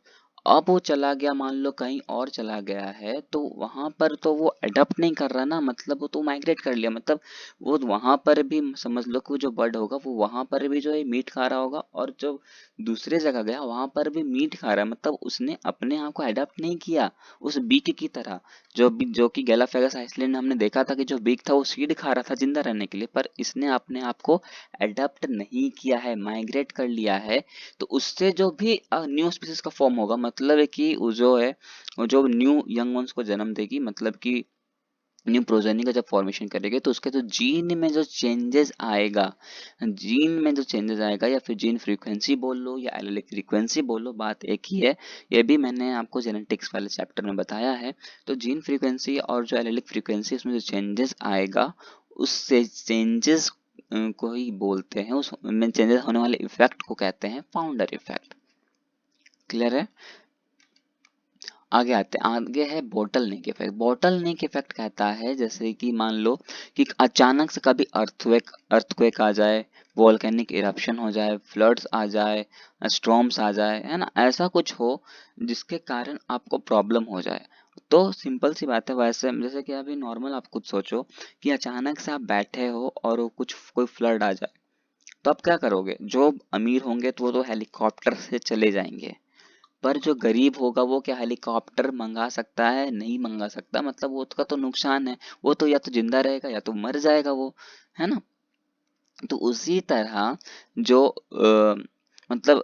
अब वो चला गया, मान लो कहीं और चला गया है, तो वहां पर तो वो अडॉप्ट नहीं कर रहा ना, मतलब वो तो माइग्रेट कर लिया, मतलब वो वहां पर भी समझ लो कि जो बर्ड होगा वो वहां पर भी जो है मीट खा रहा होगा, और जो दूसरे जगह गया वहां पर भी मीट खा रहा है, मतलब उसने अपने आप को अडॉप्ट नहीं किया उस बीक की तरह। जो कि गैलापैगोस आइसलैंड में हमने देखा था कि जो बीक था वो सीड खा रहा था जिंदा रहने के लिए, पर इसने अपने आप को अडॉप्ट नहीं किया है, माइग्रेट कर लिया है। तो उससे जो भी न्यू स्पीसीज का फॉर्म होगा, मतलब है कि वो जो है वो जो न्यू यंग वंस को जन्म देगी, मतलब कि न्यू प्रोजेनी का जब फॉर्मेशन करेगी, तो उसके जो जीन में जो चेंजेस आएगा, जीन में जो चेंजेस आएगा, या फिर जीन फ्रीक्वेंसी बोल लो या एलेलिक फ्रीक्वेंसी बोल लो, बात एक ही है। ये भी मैंने आपको जेनेटिक्स वाले चैप्टर में बताया है। तो जीन फ्रीक्वेंसी और जो एलेलिक फ्रीक्वेंसी उसमें जो चेंजेस आएगा, उससे चेंजेस को ही बोलते हैं, उसमें चेंजेस होने वाले इफेक्ट को कहते हैं फाउंडर इफेक्ट। क्लियर है। आगे आते हैं, आगे है बॉटल नेक इफेक्ट। बॉटल नेक इफेक्ट कहता है जैसे कि मान लो कि अचानक से कभी अर्थक्वेक आ जाए, वोल्केनिक इरप्शन हो जाए, फ्लड्स आ जाए, स्टॉर्म्स आ जाए, है ना, ऐसा कुछ हो जिसके कारण आपको प्रॉब्लम हो जाए। तो सिंपल सी बात है, वैसे जैसे कि अभी नॉर्मल आप खुद सोचो कि अचानक से आप बैठे हो और वो कुछ कोई फ्लड आ जाए, तो आप क्या करोगे? जो अमीर होंगे तो वो तो हेलीकॉप्टर से चले जाएंगे, पर जो गरीब होगा वो क्या हेलीकॉप्टर मंगा सकता है? नहीं मंगा सकता, मतलब वो उसका तो नुकसान है, वो तो या तो जिंदा रहेगा या तो मर जाएगा वो, है ना। तो उसी तरह जो मतलब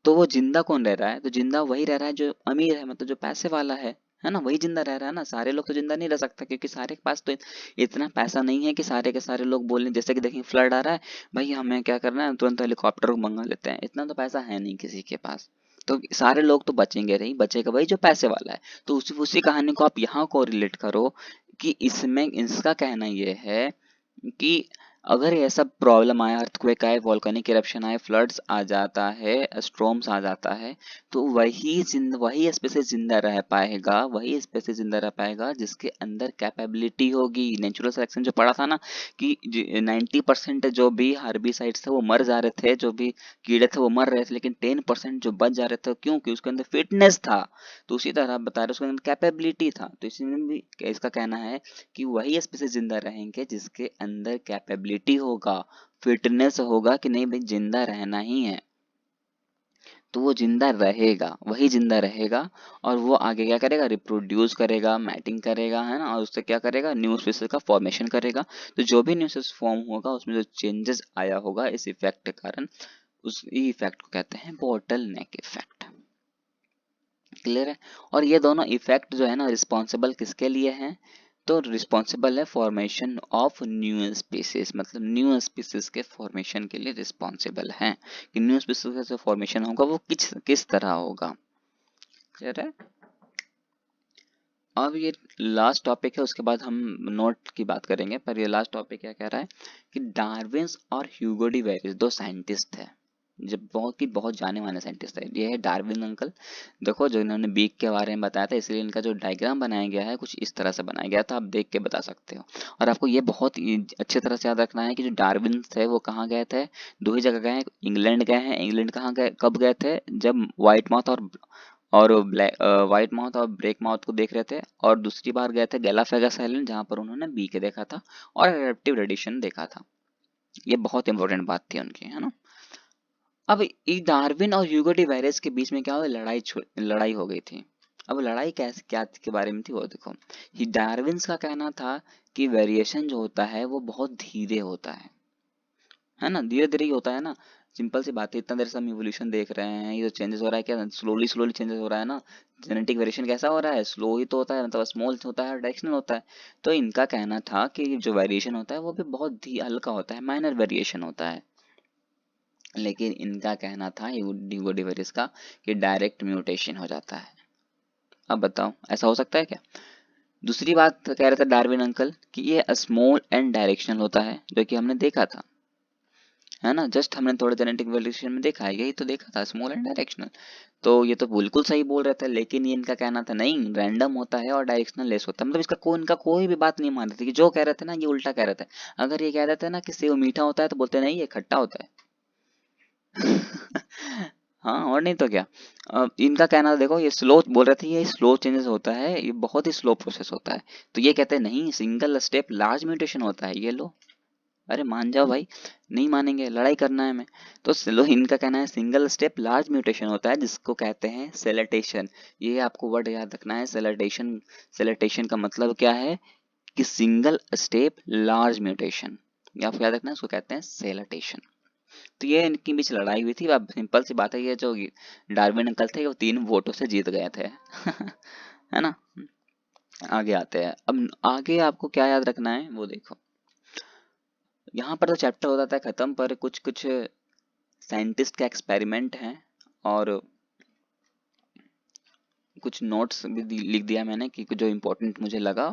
तो वो जिंदा कौन रह रहा है? तो जिंदा वही रह रहा है जो अमीर है, मतलब जो पैसे वाला है ना, वही जिंदा रह रहा है ना। सारे लोग तो जिंदा नहीं रह सकता, क्योंकि सारे के पास तो इतना पैसा नहीं है कि सारे के सारे लोग बोलें, जैसे कि देखिए फ्लड आ रहा है, भाई हमें क्या करना है, तुरंत हेलीकॉप्टर को मंगा लेते हैं, इतना तो पैसा है नहीं किसी के पास। तो सारे लोग तो बचेंगे नहीं, बचेगा वही जो पैसे वाला है। तो उसी उसी कहानी को आप यहाँ को रिलेट करो कि इसमें इसका कहना ये है कि अगर ऐसा प्रॉब्लम आया, अर्थक्वेक आए, वोल्केनिक इरप्शन आए, फ्लड्स आ जाता है, स्टॉर्म्स आ जाता है, तो वही स्पीशीज जिंदा रह पाएगा, वही स्पीशीज जिंदा रह पाएगा जिसके अंदर कैपेबिलिटी होगी। नेचुरल सिलेक्शन जो पढ़ा था ना कि 90% जो भी हार्बिसाइड्स थे वो मर जा रहे थे, जो भी कीड़े थे वो मर रहे थे, लेकिन 10% जो बच जा रहे थे, क्योंकि उसके अंदर फिटनेस था। तो उसी तरह आप बता रहे उसके अंदर कैपेबिलिटी था, तो इसमें भी इसका कहना है कि वही स्पीशीज जिंदा रहेंगे जिसके अंदर कैपेबिलिटी होगा, फिटनेस होगा कि नहीं भाई जिंदा रहना ही है, तो वो जिंदा रहेगा, वही जिंदा रहेगा। और वो आगे क्या करेगा, रिप्रोड्यूस करेगा, मैटिंग करेगा, है ना, और उससे क्या करेगा, न्यू स्पीशीज का फॉर्मेशन करेगा। तो जो भी न्यू स्पीशीज फॉर्म होगा उसमें जो चेंजेस आया होगा इस इफेक्ट के कारण, उस इफेक्ट को कहते हैं बॉटल नेक इफेक्ट। क्लियर है। और ये दोनों इफेक्ट जो है ना रिस्पॉन्सिबल किसके लिए हैं? तो रिस्पॉन्सिबल है फॉर्मेशन ऑफ न्यू स्पीसीज, मतलब न्यू स्पीसीज के फॉर्मेशन के लिए रिस्पॉन्सिबल हैं कि न्यू स्पीसीज का जो फॉर्मेशन होगा वो किस किस तरह होगा। क्लियर है। अब ये लास्ट टॉपिक है, उसके बाद हम नोट की बात करेंगे, पर ये लास्ट टॉपिक क्या कह रहा है कि डार्विन्स और ह्यूगो डी वेरिस दो साइंटिस्ट थे, जब बहुत जाने माने साइंटिस्ट है। ये है डार्विन अंकल। देखो जो इन्होंने बीक के बारे में बताया था, इसलिए इनका जो डायग्राम बनाया गया है कुछ इस तरह से बनाया गया था, आप देख के बता सकते हो। और आपको ये बहुत अच्छी तरह से याद रखना है कि जो डार्विन थे वो कहाँ गए थे, दो ही जगह गए हैं, इंग्लैंड गए हैं। इंग्लैंड कहाँ गए, कब गए थे, जब व्हाइट माउथ और ब्लैक व्हाइट माउथ और ब्लैक माउथ को देख रहे थे, और दूसरी बार गए थे गैलापैगोस आइलैंड जहाँ पर उन्होंने बीक देखा था और एडेप्टिव रेडिएशन देखा था। ये बहुत इंपॉर्टेंट बात थी उनकी, है ना। अब ये डार्विन और ह्यूगो डी वेरेस के बीच में क्या हुआ, लड़ाई हो गई थी। अब लड़ाई कैसे क्या के बारे में थी वो देखो। ये डार्विन्स का कहना था कि वेरिएशन जो होता है वो बहुत धीरे होता है ना, धीरे धीरे ही होता है ना। सिंपल सी बात है, इतना देर से हम इवोल्यूशन देख रहे हैं, ये जो चेंजेस हो रहा है क्या स्लोली स्लोली चेंजेस हो रहा है ना। जेनेटिक वेरिएशन कैसा हो रहा है, स्लो ही तो होता है, मतलब स्मॉल होता है, डायरेक्शनल होता है। तो इनका कहना था कि जो वेरिएशन होता है वो भी बहुत हल्का होता है, माइनर वेरिएशन होता है। लेकिन इनका कहना था ह्यूगो डी वेरिस का कि डायरेक्ट म्यूटेशन हो जाता है। अब बताओ ऐसा हो सकता है क्या। दूसरी बात कह रहे थे डार्विन अंकल कि ये स्मॉल एंड डायरेक्शनल होता है, जो कि हमने देखा था, है ना। जस्ट हमने थोड़ा जेनेटिक वेरिएशन में देखा है, यही तो देखा था, स्मॉल एंड डायरेक्शनल। तो ये तो बिल्कुल सही बोल रहे थे, लेकिन ये इनका कहना था नहीं, रैंडम होता है और डायरेक्शनल लेस होता है। मतलब इसका इनका कोई भी बात नहीं मान रहे थे, कि जो कह रहे थे ना ये उल्टा कह रहे थे। अगर ये कह रहे थे ना कि सेव मीठा होता है तो बोलते नहीं ये खट्टा होता है। हाँ और नहीं तो क्या। इनका कहना देखो, ये स्लो बोल रहे थे, ये स्लो चेंजेस होता है, ये बहुत ही स्लो प्रोसेस होता है। तो ये कहते हैं नहीं, सिंगल स्टेप लार्ज म्यूटेशन होता है, ये लो। अरे मान जाओ भाई, नहीं मानेंगे, लड़ाई करना है हमें। तो लो इनका कहना है सिंगल स्टेप लार्ज म्यूटेशन होता है, जिसको कहते हैं सेलेटेशन। ये आपको वर्ड याद रखना है, सेलेटेशन। सेलेटेशन का मतलब क्या है कि सिंगल स्टेप लार्ज म्यूटेशन, ये आपको याद रखना है, उसको कहते हैं सेलेटेशन। तो ये इनके बीच लड़ाई हुई थी। अब सिंपल सी बात है, ये जो डार्विन अंकल थे वो 3 वोटों से जीत गए थे। है ना। आगे आते हैं, अब आगे आपको क्या याद रखना है वो देखो। यहाँ पर तो चैप्टर हो जाता है खत्म, पर कुछ कुछ साइंटिस्ट का एक्सपेरिमेंट है और कुछ नोट्स भी लिख दिया मैंने कि जो इम्पोर्टेंट मुझे लगा,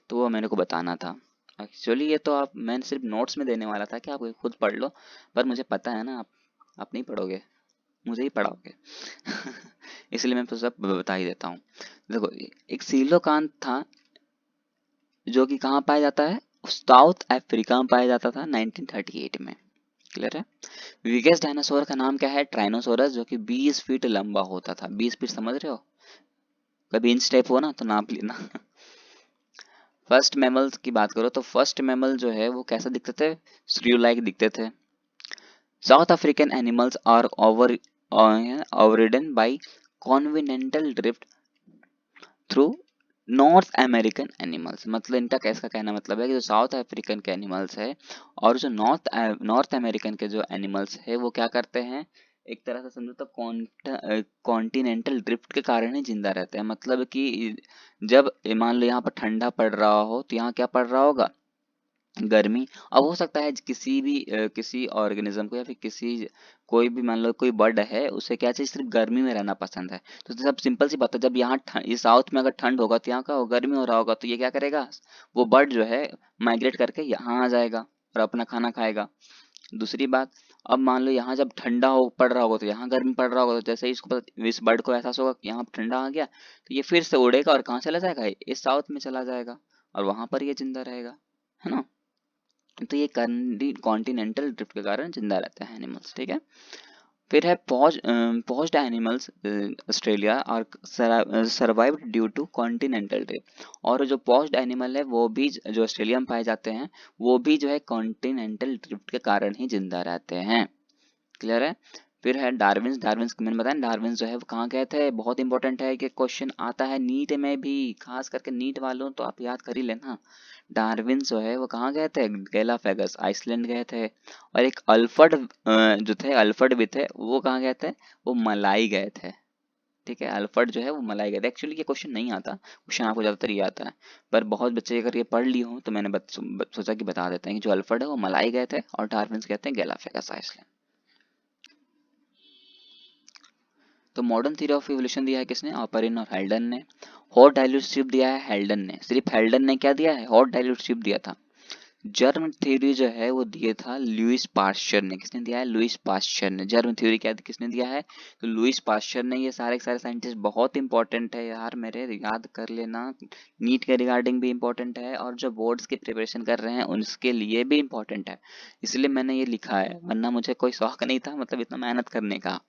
तो वो मेरे को बताना था। एक्चुअली ये तो आप मैं सिर्फ नोट्स में देने वाला था कि आप खुद पढ़ लो, पर मुझे पता है ना आप नहीं पढ़ोगे, मुझे ही पढ़ाओगे। इसलिए मैं तो सब बता ही देता हूँ। देखो एक सीलोकांत था, जो कि कहाँ पाया जाता है, साउथ अफ्रीका में पाया जाता था 1938 में। क्लियर है। बिगेस्ट डायनासोर का नाम क्या है, ट्राइनोसोरस, जो कि 20 फीट लंबा होता था। 20 फीट समझ रहे हो, कभी इंच टाइप हो ना तो नाप लेना। फर्स्ट मैमल्स की बात करो तो फर्स्ट मैमल जो है वो कैसा दिखते थे, श्रियो लाइक दिखते थे। South African animals are overridden by continental drift through North American animals. मतलब इनका कैसा कहना मतलब है कि जो साउथ अफ्रीकन के एनिमल्स है और जो नॉर्थ अमेरिकन के जो एनिमल्स है वो क्या करते हैं, एक तरह से समझो तो कॉन्टिनेंटल ड्रिफ्ट के कारण ही जिंदा रहते हैं। मतलब कि जब मान लो यहाँ पर ठंडा पड़ रहा हो तो यहाँ क्या पड़ रहा होगा, गर्मी। अब हो सकता है किसी भी किसी ऑर्गेनिज्म को या फिर किसी कोई भी मान लो कोई बर्ड है, उसे क्या चाहिए, सिर्फ गर्मी में रहना पसंद है। तो सब सिंपल सी बात है, जब यहाँ ये साउथ में अगर ठंड होगा तो यहाँ का गर्मी हो रहा होगा, तो ये क्या करेगा, वो बर्ड जो है माइग्रेट करके यहाँ आ जाएगा और अपना खाना खाएगा। दूसरी बात, अब मान लो यहाँ जब ठंडा हो पड़ रहा होगा तो यहाँ गर्मी पड़ रहा होगा, तो जैसे ही इसको इस बर्ड को एहसास होगा कि यहाँ ठंडा आ गया, तो ये फिर से उड़ेगा और कहाँ चला जाएगा, इस साउथ में चला जाएगा और वहां पर ये जिंदा रहेगा, है ना। तो ये कॉन्टिनेंटल ड्रिफ्ट के कारण जिंदा रहते हैं एनिमल्स, ठीक है। फिर है पॉज्ड एनिमल्स ऑस्ट्रेलिया और survived due to continental drift. और जो पॉज्ड एनिमल है वो भी जो ऑस्ट्रेलिया में पाए जाते हैं, वो भी जो है कॉन्टिनेंटल ड्रिफ्ट के कारण ही जिंदा रहते हैं। क्लियर है। फिर है डार्विन्स। डार्विन्स मैंने बताया डार्विन्स जो है वो कहाँ गए थे, बहुत इंपॉर्टेंट है कि क्वेश्चन आता है नीट में भी, खास करके नीट वालों तो आप याद कर ही लेना। डार्विन जो है वो कहाँ गए थे, गैलापागोस आइसलैंड गए थे। और एक अल्फ्रेड जो थे, अल्फ्रेड भी थे, वो कहाँ गए थे, वो मलाई गए थे। ठीक है, अल्फ्रेड जो है वो मलाई गए थे। एक्चुअली ये क्वेश्चन नहीं आता, क्वेश्चन आपको ज्यादातर ये आता है, पर बहुत बच्चे अगर ये पढ़ लिए हो तो मैंने सोचा कि बता देते हैं कि जो अल्फ्रेड है वो मलाई गए थे और डार्विन गए थे गैलापागोस आइसलैंड। तो मॉडर्न थ्योरी ऑफ इवोल्यूशन दिया है किसने, ऑपरिन और हेल्डन ने। हॉट डाइल्यूट शिप दिया है हेल्डन ने, सिर्फ हेल्डन ने क्या दिया है, हॉट डाइल्यूट शिप दिया था। जर्म थ्योरी जो है वो दिया था लुइस पास्चर ने। किसने दिया है, लुइस पास्चर ने। जर्म थ्योरी क्या किसने दिया है, तो लुइस पास्चर ने। ये सारे के सारे साइंटिस्ट बहुत इंपॉर्टेंट है यार मेरे, याद कर लेना। नीट के रिगार्डिंग भी इंपॉर्टेंट है और जो बोर्ड्स की प्रिपरेशन कर रहे हैं उनके लिए भी इंपॉर्टेंट है, इसलिए मैंने ये लिखा है, वरना मुझे कोई शौक नहीं था मतलब इतना मेहनत करने का।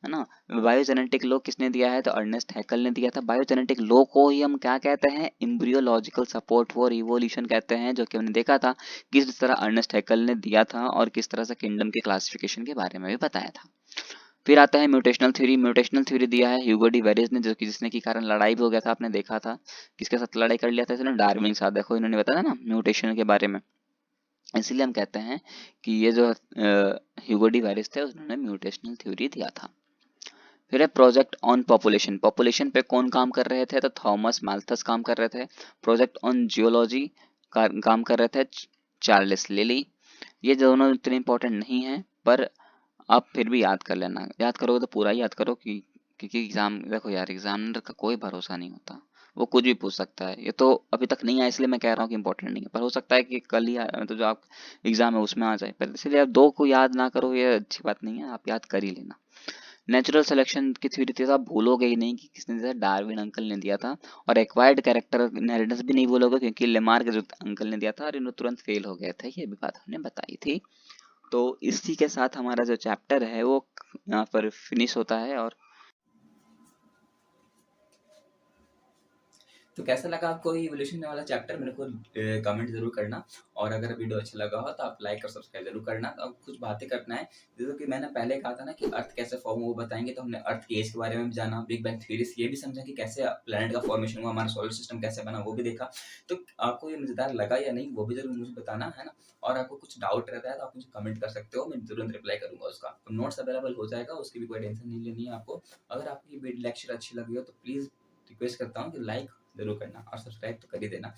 है ना। बायोजेनेटिक लॉ किसने दिया है, तो अर्नेस्ट हैकल ने दिया था। बायोजेनेटिक लॉ को ही हम क्या कहते हैं, एम्ब्रियोलॉजिकल सपोर्ट फॉर इवोल्यूशन कहते हैं, जो कि हमने देखा था किस तरह अर्नेस्ट हैकल ने दिया था और किस तरह से किंगडम के क्लासिफिकेशन के बारे में भी बताया था। फिर आता है म्यूटेशनल थ्योरी। म्यूटेशनल थ्योरी दिया है ह्यूगो डी वेरिस ने, जो कि जिसने के कारण लड़ाई भी हो गया था, आपने देखा था किसके साथ लड़ाई कर लिया था इसने, डार्विन के साथ। देखो इन्होंने बताया ना म्यूटेशन के बारे में, इसीलिए हम कहते हैं कि ये जो ह्यूगो डी वेरिस थे उन्होंने म्यूटेशनल थ्योरी दिया था। फिर है प्रोजेक्ट ऑन पॉपुलेशन। पॉपुलेशन पे कौन काम कर रहे थे, तो थॉमस माल्थस काम कर रहे थे। प्रोजेक्ट ऑन जियोलॉजी काम कर रहे थे चार्ल्स लिली। ये दोनों इतने इंपॉर्टेंट नहीं है, पर आप फिर भी याद कर लेना, याद करोगे तो पूरा ही याद करो कि, क्योंकि एग्जाम, देखो यार एग्जामिनर का कोई भरोसा नहीं होता, वो कुछ भी पूछ सकता है। ये तो अभी तक नहीं आया इसलिए मैं कह रहा हूँ कि इंपॉर्टेंट नहीं है, पर हो सकता है कि कल ही तो जो आप एग्जाम है उसमें आ जाए, पर इसलिए आप दो को याद ना करो ये अच्छी बात नहीं है, आप याद कर ही लेना। नेचुरल सिलेक्शन की थ्योरी थी, आप भूलोगे ही नहीं कि किसने दिया, डार्विन अंकल ने दिया था। और एक्वायर्ड कैरेक्टर इनहेरिटेंस भी नहीं भूलोगे, क्योंकि लेमार्क जो अंकल ने दिया था और इन्होंने तुरंत फेल हो गए थे, ये भी बात हमने बताई थी। तो इसी के साथ हमारा जो चैप्टर है वो यहाँ पर फिनिश होता है। और तो कैसा लगा आपको ये इवोल्यूशन वाला चैप्टर, मेरे को कमेंट जरूर करना। और अगर वीडियो अच्छा लगा हो तो आप लाइक और सब्सक्राइब जरूर करना। तो अब कुछ बातें करना है, जैसे कि मैंने पहले कहा था ना कि अर्थ कैसे फॉर्म हुआ वो बताएंगे, तो हमने अर्थ की एज के बारे में भी जाना, बिग बैंग थ्योरी से ये भी समझा कि कैसे प्लेनेट का फॉर्मेशन हुआ, हमारा सोलर सिस्टम कैसे बना वो भी देखा। तो आपको ये मजेदार लगा या नहीं वो भी जरूर मुझे बताना है ना। और आपको कुछ डाउट रहता है तो आप मुझे कमेंट कर सकते हो, मैं तुरंत रिप्लाई करूंगा उसका। नोट्स अवेलेबल हो जाएगा, उसकी भी कोई टेंशन नहीं लेनी है आपको। अगर आपकी वीडियो लेक्चर अच्छी लगी हो तो प्लीज रिक्वेस्ट करता हूँ कि लाइक जरूर करना और सब्सक्राइब तो कर ही देना।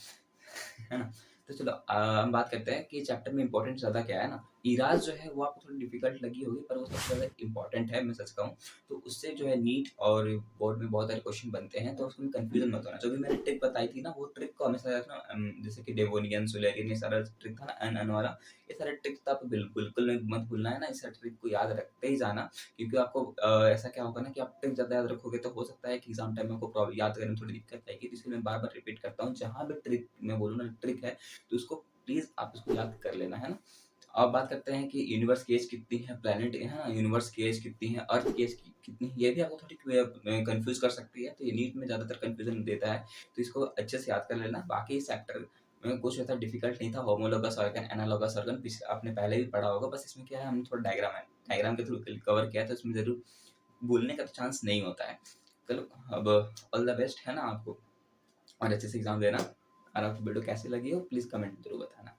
है ना। तो चलो हम बात करते हैं कि चैप्टर में इंपॉर्टेंट ज़्यादा क्या है ना। इराज जो है वो आपको थोड़ी डिफिकल्ट लगी होगी, पर वो सबसे ज़्यादा इंपॉर्टेंट है, मैं सच कहूँ तो। उससे जो है नीट और बोर्ड में बहुत सारे क्वेश्चन बनते हैं, तो उसमें कंफ्यूजन मत होना। जो भी मैंने ट्रिक बताई थी ना, वो ट्रिक को हमेशा रखना। जैसे कि डेवोनियन सुलेरियन, ये सारा ट्रिक था ना, एन एन वाला, ये सारे ट्रिक तो आपको बिल्कुल मत भूलना है ना। इस ट्रिक को याद रखते ही जाना, क्योंकि आपको ऐसा क्या होगा ना कि आप ट्रिक ज़्यादा याद रखोगे तो हो सकता है कि एग्जाम टाइम में आपको याद करने में थोड़ी दिक्कत आएगी। तो इसलिए मैं बार बार रिपीट करता हूँ, जहाँ भी ट्रिक मैं बोलूँ ना ट्रिक है, तो उसको प्लीज आप इसको याद कर लेना, है ना। अब बात करते हैं कि यूनिवर्स की एज कितनी है, प्लेनेट है ना, यूनिवर्स की एज कितनी है, अर्थ की एज कितनी है, ये भी आपको थोड़ी कंफ्यूज कर सकती है। तो ये नीट में ज्यादातर कंफ्यूजन देता है, तो इसको अच्छे से याद कर लेना। बाकी चैप्टर में कुछ ऐसा डिफिकल्ट नहीं था। होमोलोगस ऑर्गन, एनालोगस ऑर्गन आपने पहले भी पढ़ा होगा, बस इसमें क्या है, हमने थोड़ा डायग्राम के थ्रू कवर किया है, तो इसमें जरूर भूलने का तो चांस नहीं होता है। चलो, अब ऑल द बेस्ट है ना आपको, और अच्छे से एग्जाम देना। और आपको वीडियो कैसी लगी हो प्लीज कमेंट जरूर बताना।